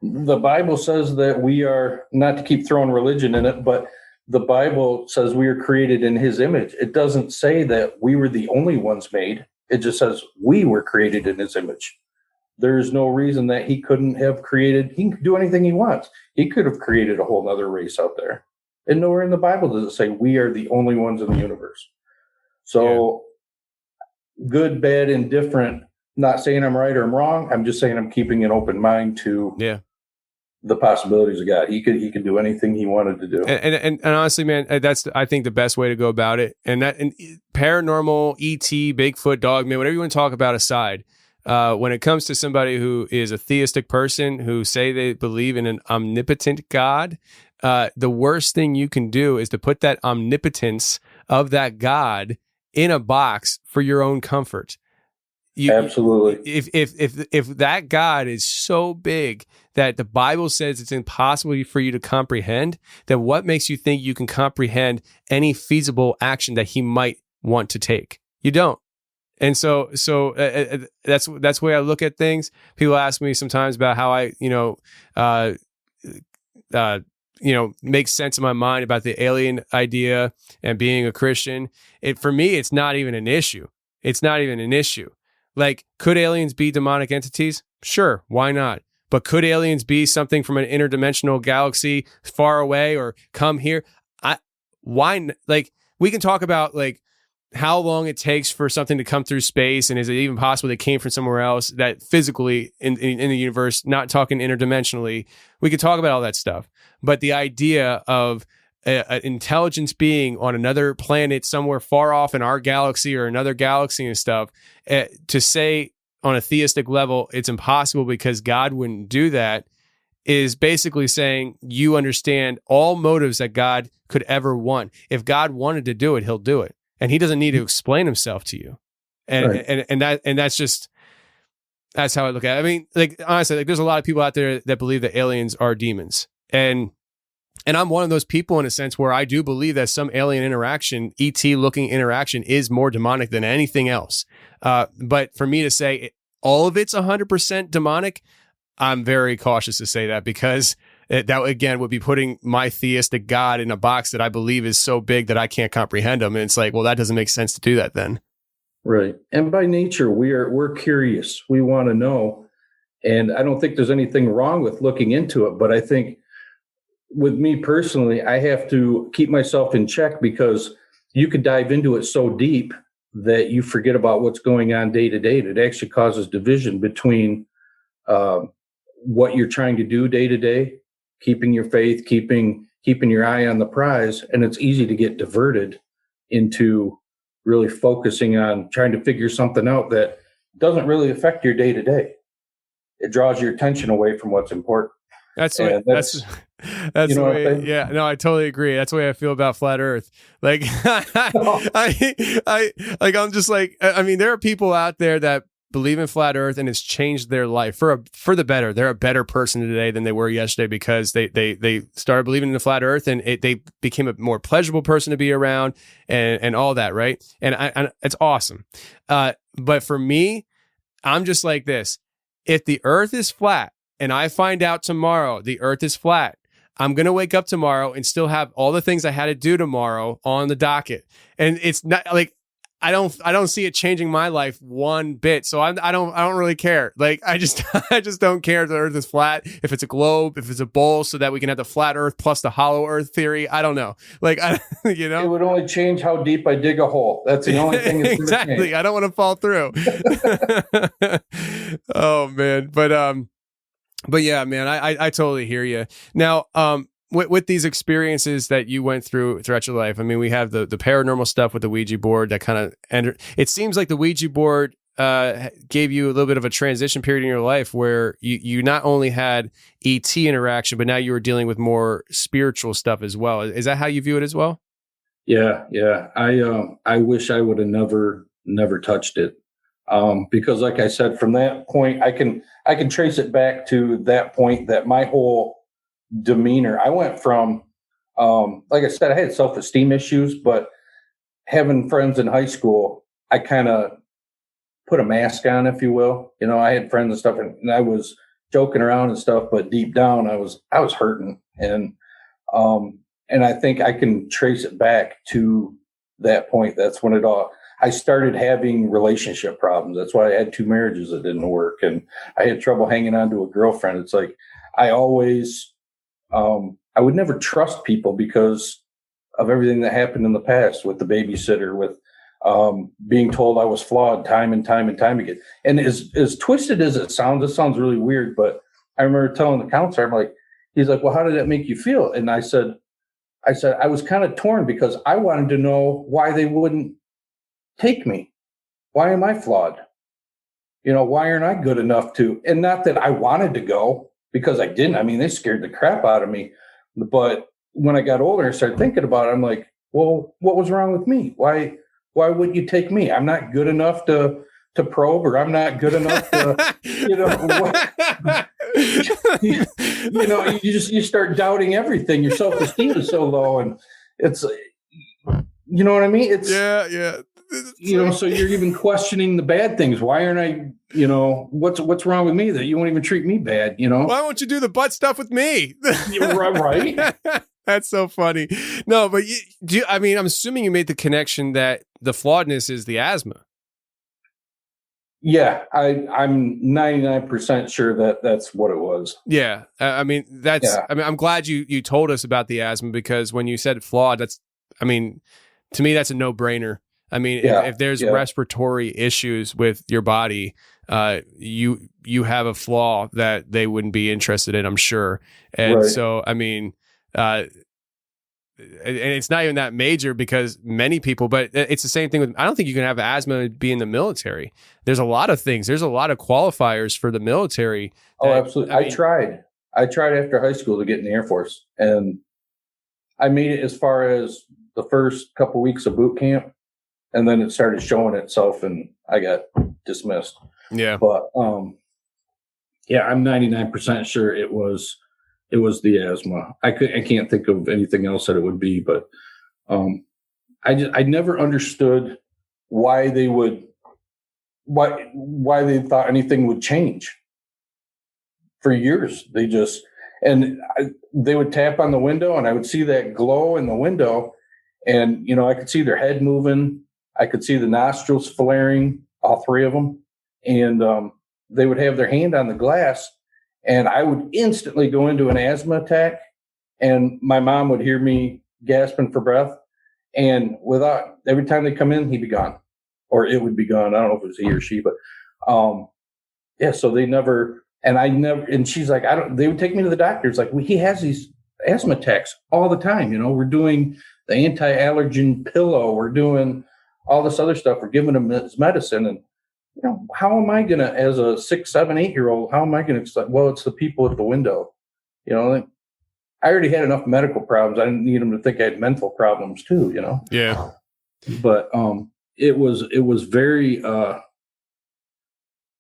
The Bible says that we are, not to keep throwing religion in it, but the Bible says we are created in his image. It doesn't say that we were the only ones made. It just says we were created in his image. There's no reason that he couldn't have created, he can do anything he wants. He could have created a whole other race out there. And nowhere in the Bible does it say we are the only ones in the universe. So good, bad, indifferent, not saying I'm right or I'm wrong. I'm just saying I'm keeping an open mind to the possibilities of God. He could do anything he wanted to do. And honestly, man, that's, I think, the best way to go about it. And paranormal, ET, Bigfoot, Dogman, whatever you want to talk about aside, when it comes to somebody who is a theistic person who say they believe in an omnipotent God, the worst thing you can do is to put that omnipotence of that God in a box for your own comfort. Absolutely. If that God is so big that the Bible says it's impossible for you to comprehend, then what makes you think you can comprehend any feasible action that he might want to take? You don't. And so that's the way I look at things. People ask me sometimes about how I, make sense in my mind about the alien idea and being a Christian. For me, it's not even an issue. It's not even an issue. Like, could aliens be demonic entities? Sure, why not? But could aliens be something from an interdimensional galaxy far away or come here? We can talk about how long it takes for something to come through space, and is it even possible they came from somewhere else, that physically in the universe, not talking interdimensionally. We could talk about all that stuff. But the idea of an intelligence being on another planet somewhere far off in our galaxy or another galaxy and stuff, to say on a theistic level it's impossible because God wouldn't do that, is basically saying you understand all motives that God could ever want. If God wanted to do it, he'll do it. And he doesn't need to explain himself to you. And that's how I look at it. I mean, honestly, there's a lot of people out there that believe that aliens are demons. And I'm one of those people in a sense where I do believe that some alien interaction, ET looking interaction, is more demonic than anything else. But for me to say all of it's 100% demonic, I'm very cautious to say that, because that again would be putting my theistic God in a box that I believe is so big that I can't comprehend him. And it's like, well, that doesn't make sense to do that then. Right. And by nature, we're curious. We want to know. And I don't think there's anything wrong with looking into it. But I think with me personally, I have to keep myself in check, because you could dive into it so deep that you forget about what's going on day to day. It actually causes division between what you're trying to do day to day, keeping your faith, keeping your eye on the prize. And it's easy to get diverted into really focusing on trying to figure something out that doesn't really affect your day to day. It draws your attention away from what's important. That's the way. Yeah, no, I totally agree. That's the way I feel about flat Earth. Like, I'm just like, I mean, there are people out there that believe in flat Earth, and it's changed their life for the better. They're a better person today than they were yesterday because they started believing in the flat Earth, and they became a more pleasurable person to be around, and all that, right? And it's awesome. But for me, I'm just like this. If the Earth is flat, and I find out tomorrow the Earth is flat, I'm going to wake up tomorrow and still have all the things I had to do tomorrow on the docket. And it's not like, I don't see it changing my life one bit. So I don't really care. Like, I just don't care if the Earth is flat, if it's a globe, if it's a bowl, so that we can have the flat Earth plus the hollow Earth theory. I don't know. Like, it would only change how deep I dig a hole. That's the only thing. Exactly. I don't want to fall through. Oh man. But yeah, man, I totally hear you. Now, with these experiences that you went throughout your life, I mean, we have the paranormal stuff with the Ouija board that kind of entered. It seems like the Ouija board gave you a little bit of a transition period in your life where you not only had ET interaction, but now you were dealing with more spiritual stuff as well. Is that how you view it as well? Yeah. I wish I would have never touched it. Because like I said, from that point, I can trace it back to that point, that my whole demeanor, I went from, like I said, I had self-esteem issues, but having friends in high school, I kind of put a mask on, if you will. You know, I had friends and stuff, and I was joking around and stuff, but deep down, I was hurting, and I think I can trace it back to that point. That's when I started having relationship problems. That's why I had 2 marriages that didn't work, and I had trouble hanging on to a girlfriend. It's like I always, I would never trust people because of everything that happened in the past with the babysitter, with being told I was flawed time and time and time again. And as twisted as it sounds really weird, but I remember telling the counselor, I'm like, he's like, well, how did that make you feel? And I said, I was kind of torn because I wanted to know why they wouldn't take me. Why am I flawed? You know, why aren't I good enough to? And not that I wanted to go, because I didn't. I mean, they scared the crap out of me. But when I got older and started thinking about it, I'm like, well, what was wrong with me? Why wouldn't you take me? I'm not good enough to probe, or I'm not good enough to, you know, you start doubting everything. Your self-esteem is so low, and it's, you know what I mean? It's, yeah. You know, so you're even questioning the bad things. Why aren't I, you know, what's wrong with me that you won't even treat me bad, you know? Why won't you do the butt stuff with me? Right. That's so funny. No, but I'm assuming you made the connection that the flawedness is the asthma. Yeah, I'm 99% sure that's what it was. Yeah. I'm glad you told us about the asthma, because when you said flawed, to me, that's a no-brainer. I mean, if there's respiratory issues with your body, you have a flaw that they wouldn't be interested in, I'm sure. And so, I mean, and it's not even that major because many people, but it's the same thing with, I don't think you can have asthma and be in the military. There's a lot of things. There's a lot of qualifiers for the military. Absolutely. I tried after high school to get in the Air Force, and I made it as far as the first couple weeks of boot camp. And then it started showing itself, and I got dismissed. Yeah. But I'm 99% sure it was the asthma. I can't think of anything else that it would be, but I never understood why they thought anything would change. For years, they would tap on the window, and I would see that glow in the window, and you know, I could see their head moving. I could see the nostrils flaring, all 3 of them. And they would have their hand on the glass, and I would instantly go into an asthma attack. And my mom would hear me gasping for breath. And every time they come in, he'd be gone, or it would be gone. I don't know if it was he or she, but so they never, and she's like, they would take me to the doctors. Like, he has these asthma attacks all the time. You know, we're doing the anti-allergen pillow. We're doing all this other stuff. We're giving him his medicine. And, you know, how am I going to, as a 6, 7, 8-year-old, how am I going to, well, it's the people at the window. You know, like, I already had enough medical problems. I didn't need them to think I had mental problems too, you know? Yeah. But it was very,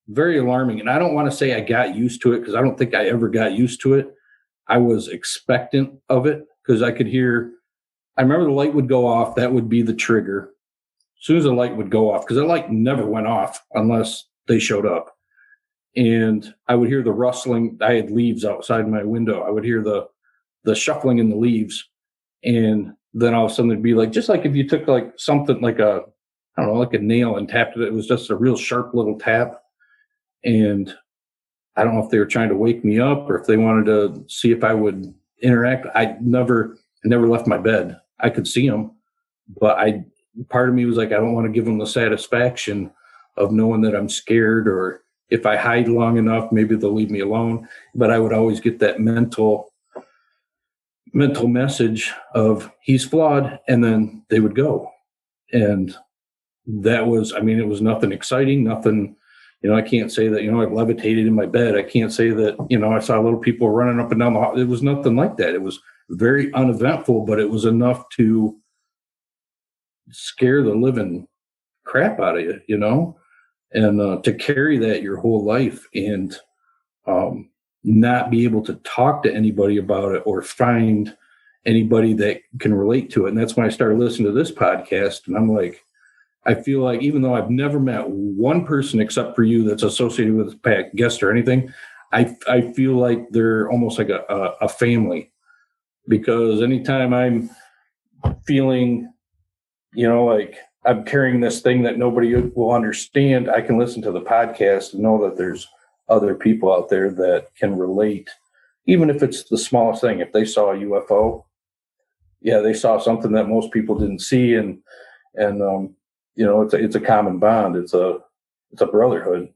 very alarming. And I don't want to say I got used to it, because I don't think I ever got used to it. I was expectant of it, because I remember the light would go off. That would be the trigger. As soon as the light would go off, because the light never went off unless they showed up. And I would hear the rustling. I had leaves outside my window. I would hear the shuffling in the leaves. And then all of a sudden it'd be like, just like if you took like something like a nail and tapped it. It was just a real sharp little tap. And I don't know if they were trying to wake me up or if they wanted to see if I would interact. I never left my bed. I could see them, but part of me was like, I don't want to give them the satisfaction of knowing that I'm scared, or if I hide long enough, maybe they'll leave me alone. But I would always get that mental message of, he's flawed, and then they would go. And that was, it was nothing exciting, nothing, I can't say that, I levitated in my bed. I can't say that, I saw little people running up and down the hall. It was nothing like that. It was very uneventful, but it was enough to scare the living crap out of you, and to carry that your whole life and not be able to talk to anybody about it or find anybody that can relate to it. And that's when I started listening to this podcast. And I'm like, I feel like even though I've never met one person except for you that's associated with a guest or anything, I feel like they're almost like a family, because anytime I'm feeling, like I'm carrying this thing that nobody will understand, I can listen to the podcast and know that there's other people out there that can relate, even if it's the smallest thing. If they saw a UFO, they saw something that most people didn't see, and it's a common bond. It's a brotherhood,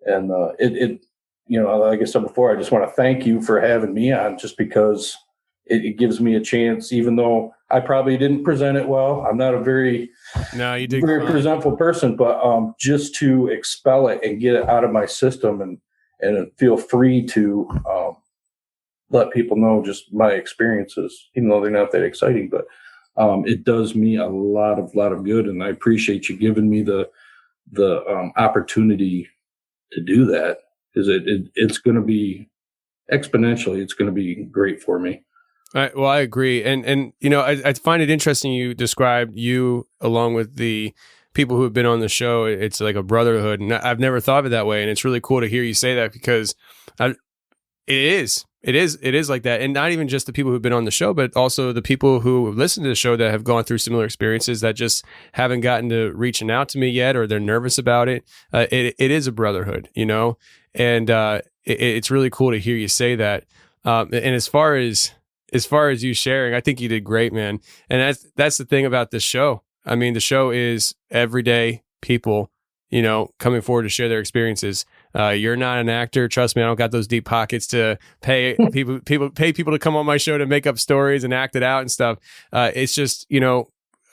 and like I said before, I just want to thank you for having me on, just because it gives me a chance, even though I probably didn't present it well. I'm not a very presentful person, but just to expel it and get it out of my system and feel free to let people know just my experiences, even though they're not that exciting, but it does me a lot of good. And I appreciate you giving me the opportunity to do that, because it's going to be exponentially, it's going to be great for me. Well, I agree. And I find it interesting you described you along with the people who have been on the show. It's like a brotherhood. And I've never thought of it that way. And it's really cool to hear you say that, because it is like that. And not even just the people who've been on the show, but also the people who listen to the show that have gone through similar experiences that just haven't gotten to reaching out to me yet, or they're nervous about it. It is a brotherhood, and it's really cool to hear you say that. And as far as you sharing, I think you did great, man. And that's the thing about this show. I mean, the show is everyday people, coming forward to share their experiences. You're not an actor. Trust me, I don't got those deep pockets to pay people to come on my show to make up stories and act it out and stuff. It's just,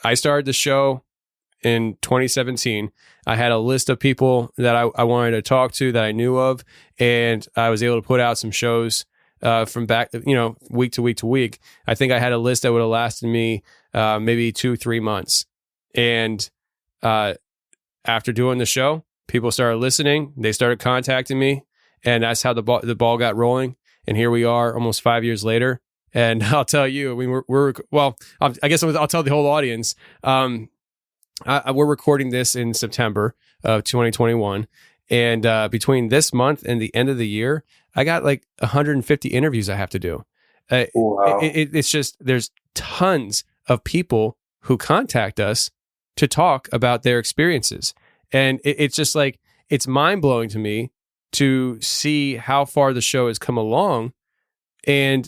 I started the show in 2017. I had a list of people that I wanted to talk to that I knew of, and I was able to put out some shows from back, week to week to week. I think I had a list that would have lasted me maybe 2-3 months. And after doing the show, people started listening. They started contacting me, and that's how the ball got rolling. And here we are, almost 5 years later. And I'll tell you, I mean, I guess I'll tell the whole audience. We're recording this in September of 2021, and between this month and the end of the year, I got like 150 interviews I have to do. Wow. It's just, there's tons of people who contact us to talk about their experiences. And it's just like, it's mind blowing to me to see how far the show has come along and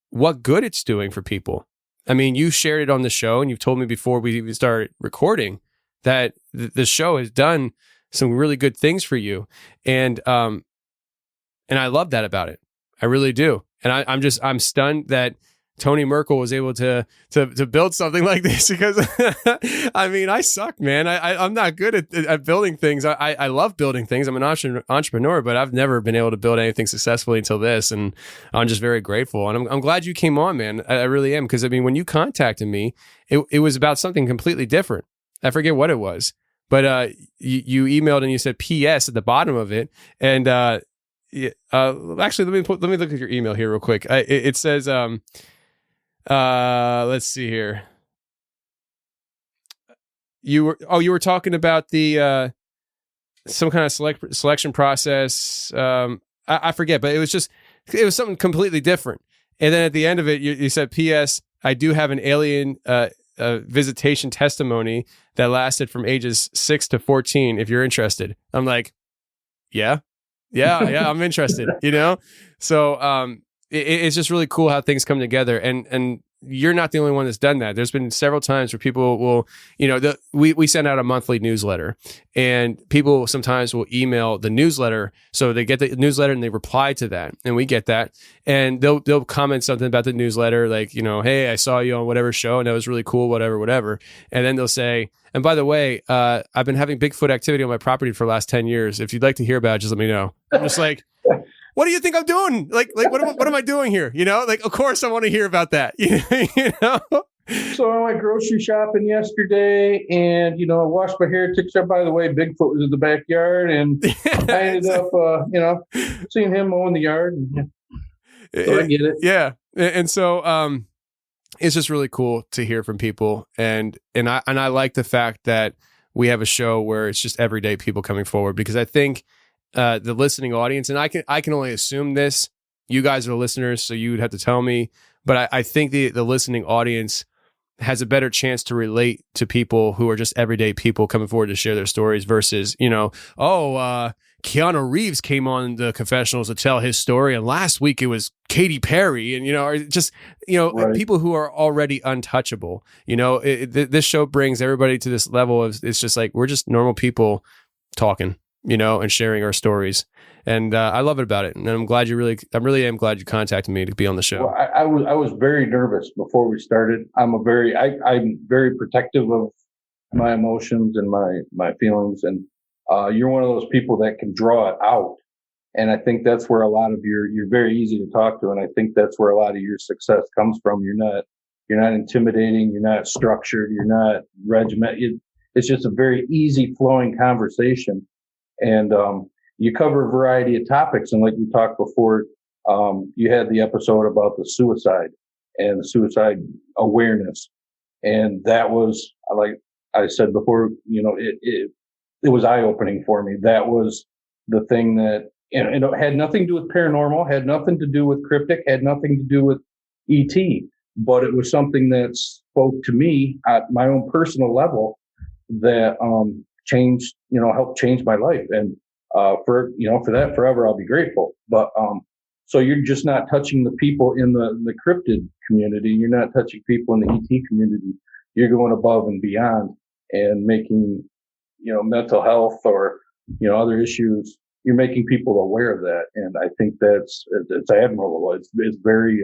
what good it's doing for people. I mean, you shared it on the show, and you've told me before we even started recording that the show has done some really good things for you. And I love that about it. I really do. And I'm stunned that Tony Merkel was able to build something like this, because I mean, I suck, man. I'm not good at building things. I love building things. I'm an entrepreneur, but I've never been able to build anything successfully until this. And I'm just very grateful. And I'm glad you came on, man. I really am. Because I mean, when you contacted me, it was about something completely different. I forget what it was, but you emailed and you said PS at the bottom of it. And actually, let me look at your email here real quick. It says, let's see here. You were talking about the some kind of selection process. I forget, but it was something completely different. And then at the end of it, you said, "P.S. I do have an alien visitation testimony that lasted from ages 6 to 14. If you're interested." I'm like, yeah, I'm interested. So it's just really cool how things come together, and you're not the only one that's done that. There's been several times where people will, we send out a monthly newsletter, and people sometimes will email the newsletter. So they get the newsletter and they reply to that, and we get that, and they'll comment something about the newsletter, like, hey, I saw you on whatever show and that was really cool, whatever. And then they'll say, and by the way, I've been having Bigfoot activity on my property for the last 10 years. If you'd like to hear about it, just let me know. I'm just like, what do you think I'm doing? Like what am I doing here? Like, of course I want to hear about that. So I went grocery shopping yesterday, and I washed my heretics up. By the way, Bigfoot was in the backyard, and I ended up seeing him mowing the yard. So I get it. Yeah. And so it's just really cool to hear from people. And I like the fact that we have a show where it's just everyday people coming forward, because I think the listening audience, and I can only assume this, you guys are the listeners, so you would have to tell me, but I think the listening audience has a better chance to relate to people who are just everyday people coming forward to share their stories versus, Keanu Reeves came on the Confessionals to tell his story, and last week it was Katy Perry, and or just Right. people who are already untouchable. This show brings everybody to this level of, it's just like we're just normal people talking, and sharing our stories, and I love it about it. And I'm glad I really am glad you contacted me to be on the show. Well, I was very nervous before we started. I'm very protective of my emotions and my feelings, and you're one of those people that can draw it out. And I think that's where a lot of you're very easy to talk to. And I think that's where a lot of your success comes from. You're not intimidating. You're not structured. You're not regimented. It's just a very easy flowing conversation. And, you cover a variety of topics. And like we talked before, you had the episode about the suicide and the suicide awareness. And that was, like I said before, it was eye-opening for me. That was the thing that, it had nothing to do with paranormal, had nothing to do with cryptic, had nothing to do with ET, but it was something that spoke to me at my own personal level that changed, helped change my life. And for that forever, I'll be grateful. But so you're just not touching the people in the cryptid community. You're not touching people in the ET community. You're going above and beyond and making mental health or, other issues, you're making people aware of that. And I think it's admirable. It's very,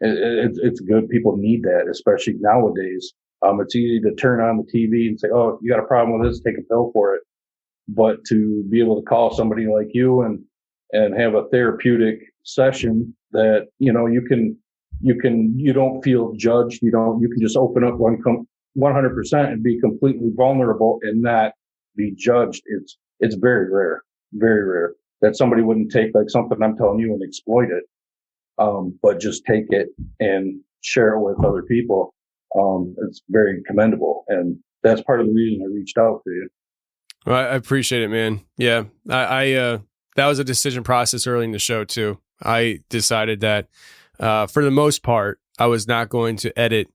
it's good. People need that, especially nowadays. It's easy to turn on the TV and say, oh, you got a problem with this, take a pill for it. But to be able to call somebody like you and have a therapeutic session that, you don't feel judged. You can just open up 100% and be completely vulnerable and not be judged. It's very rare that somebody wouldn't take like something I'm telling you and exploit it, but just take it and share it with other people. It's very commendable, and that's part of the reason I reached out to you. Well, I appreciate it, man. Yeah, I that was a decision process early in the show too. I decided that for the most part, I was not going to edit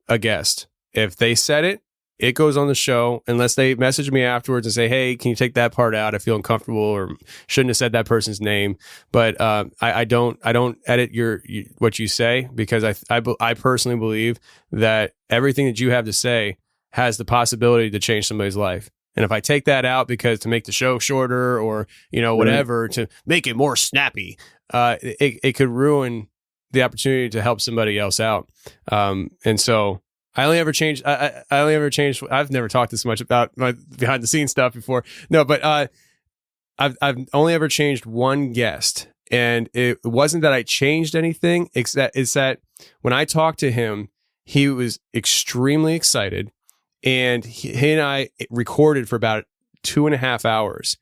a guest. If they said it, it goes on the show, unless they message me afterwards and say, hey, can you take that part out? I feel uncomfortable or shouldn't have said that person's name. But I don't edit what you say, because I personally believe that everything that you have to say has the possibility to change somebody's life. And if I take that out because to make the show shorter or, whatever, to make it more snappy, it could ruin the opportunity to help somebody else out. And so I only ever changed. I've never talked this much about my behind the scenes stuff before. No, but I've only ever changed one guest, and it wasn't that I changed anything. It's that when I talked to him, he was extremely excited, and he and I recorded for about 2.5 hours,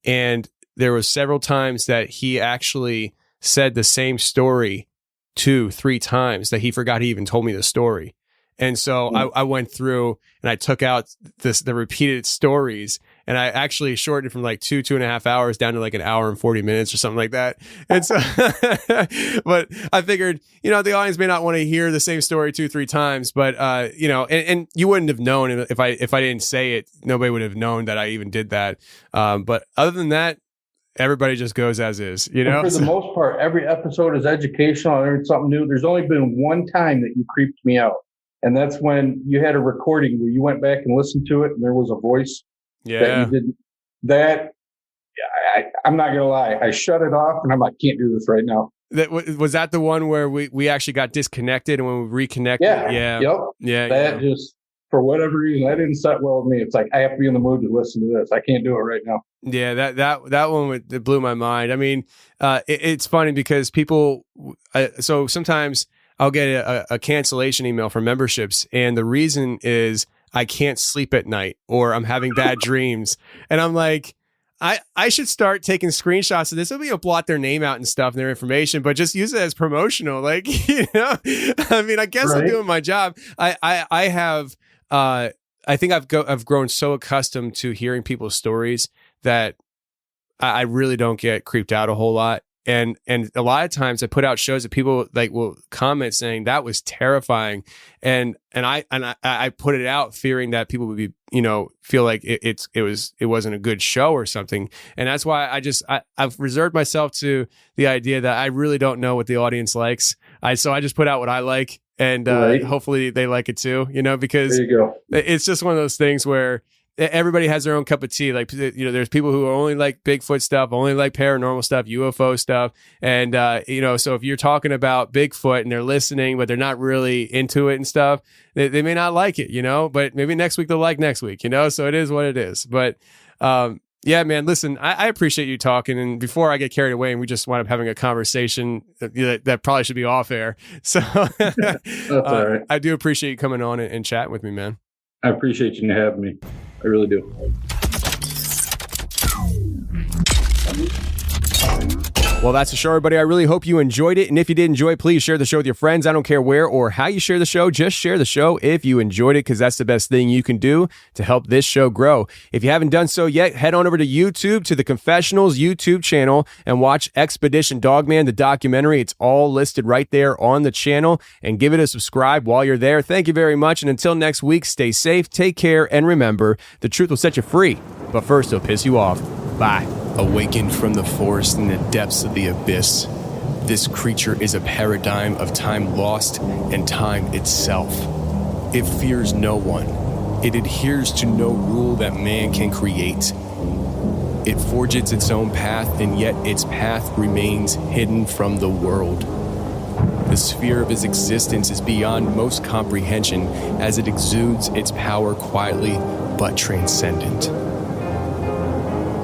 and there was several times that he actually said the same story 2-3 times that he forgot he even told me the story. And so I went through and I took out the repeated stories, and I actually shortened it from like 2.5 hours down to like an hour and 40 minutes or something like that. And so, but I figured, the audience may not want to hear the same story 2-3 times, but and you wouldn't have known if I didn't say it, nobody would have known that I even did that. But other than that, everybody just goes as is, For the most part, every episode is educational. I learned something new. There's only been one time that you creeped me out. And that's when you had a recording where you went back and listened to it, and there was a voice that you didn't. I'm not gonna lie, I shut it off, and I'm like, can't do this right now. Was that the one where we actually got disconnected, and when we reconnected? That just for whatever reason, that didn't set well with me. It's like I have to be in the mood to listen to this. I can't do it right now. Yeah, that one it blew my mind. I mean, it's funny because people. So sometimes I'll get a cancellation email for memberships, and the reason is I can't sleep at night or I'm having bad dreams. And I'm like, I should start taking screenshots of this. Maybe blot their name out and stuff and their information, but just use it as promotional. Like, I mean, I guess I'm doing my job. I have, I think I've grown so accustomed to hearing people's stories that I really don't get creeped out a whole lot. And a lot of times I put out shows that people like will comment saying that was terrifying. And I put it out fearing that people would be, feel like it wasn't a good show or something. And that's why I've reserved myself to the idea that I really don't know what the audience likes. So I just put out what I like, and hopefully they like it too, because there you go. It's just one of those things where everybody has their own cup of tea. Like, there's people who only like Bigfoot stuff, only like paranormal stuff, UFO stuff. And, so if you're talking about Bigfoot and they're listening, but they're not really into it and stuff, they may not like it, but maybe next week they'll like next week, so it is what it is. But, yeah, man, listen, I appreciate you talking. And before I get carried away and we just wind up having a conversation that probably should be off air. So That's all right. I do appreciate you coming on and chatting with me, man. I appreciate you having me. I really do. Well, that's the show, everybody. I really hope you enjoyed it. And if you did enjoy it, please share the show with your friends. I don't care where or how you share the show. Just share the show if you enjoyed it, because that's the best thing you can do to help this show grow. If you haven't done so yet, head on over to YouTube, to the Confessionals YouTube channel, and watch Expedition Dogman, the documentary. It's all listed right there on the channel, and give it a subscribe while you're there. Thank you very much. And until next week, stay safe, take care, and remember, the truth will set you free, but first it'll piss you off. Bye. Awakened from the forest in the depths of the abyss, this creature is a paradigm of time lost and time itself. It fears no one. It adheres to no rule that man can create. It forges its own path, and yet its path remains hidden from the world. The sphere of its existence is beyond most comprehension, as it exudes its power quietly but transcendent.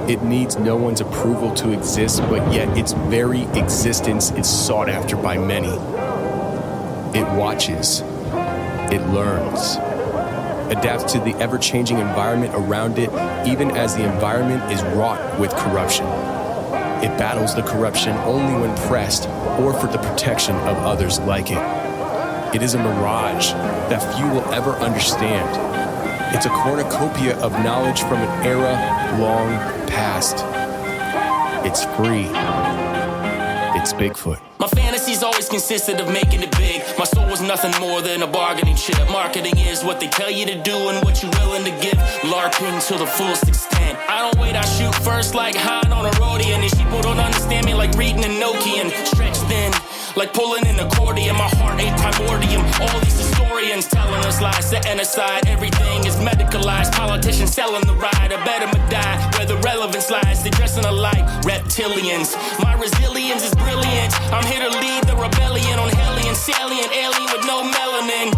It needs no one's approval to exist, but yet its very existence is sought after by many. It watches, it learns, adapts to the ever-changing environment around it, even as the environment is wrought with corruption. It battles the corruption only when pressed or for the protection of others like it. It is a mirage that few will ever understand. It's a cornucopia of knowledge from an era long past. It's free. It's Bigfoot. My fantasies always consisted of making it big. My soul was nothing more than a bargaining chip. Marketing is what they tell you to do and what you're willing to give. LARPing to the fullest extent. I don't wait, I shoot first like Han on a Rodian. And people don't understand me like reading a Nokian. Stretched thin, like pulling an accordion. My heart ate primordium. All these historians telling us lies, setting aside. Everything is medicalized. Politicians selling the ride. I bet 'em a die where the relevance lies. They dressing alike, reptilians. My resilience is brilliant. I'm here to lead the rebellion on hellion, salient, alien with no melanin.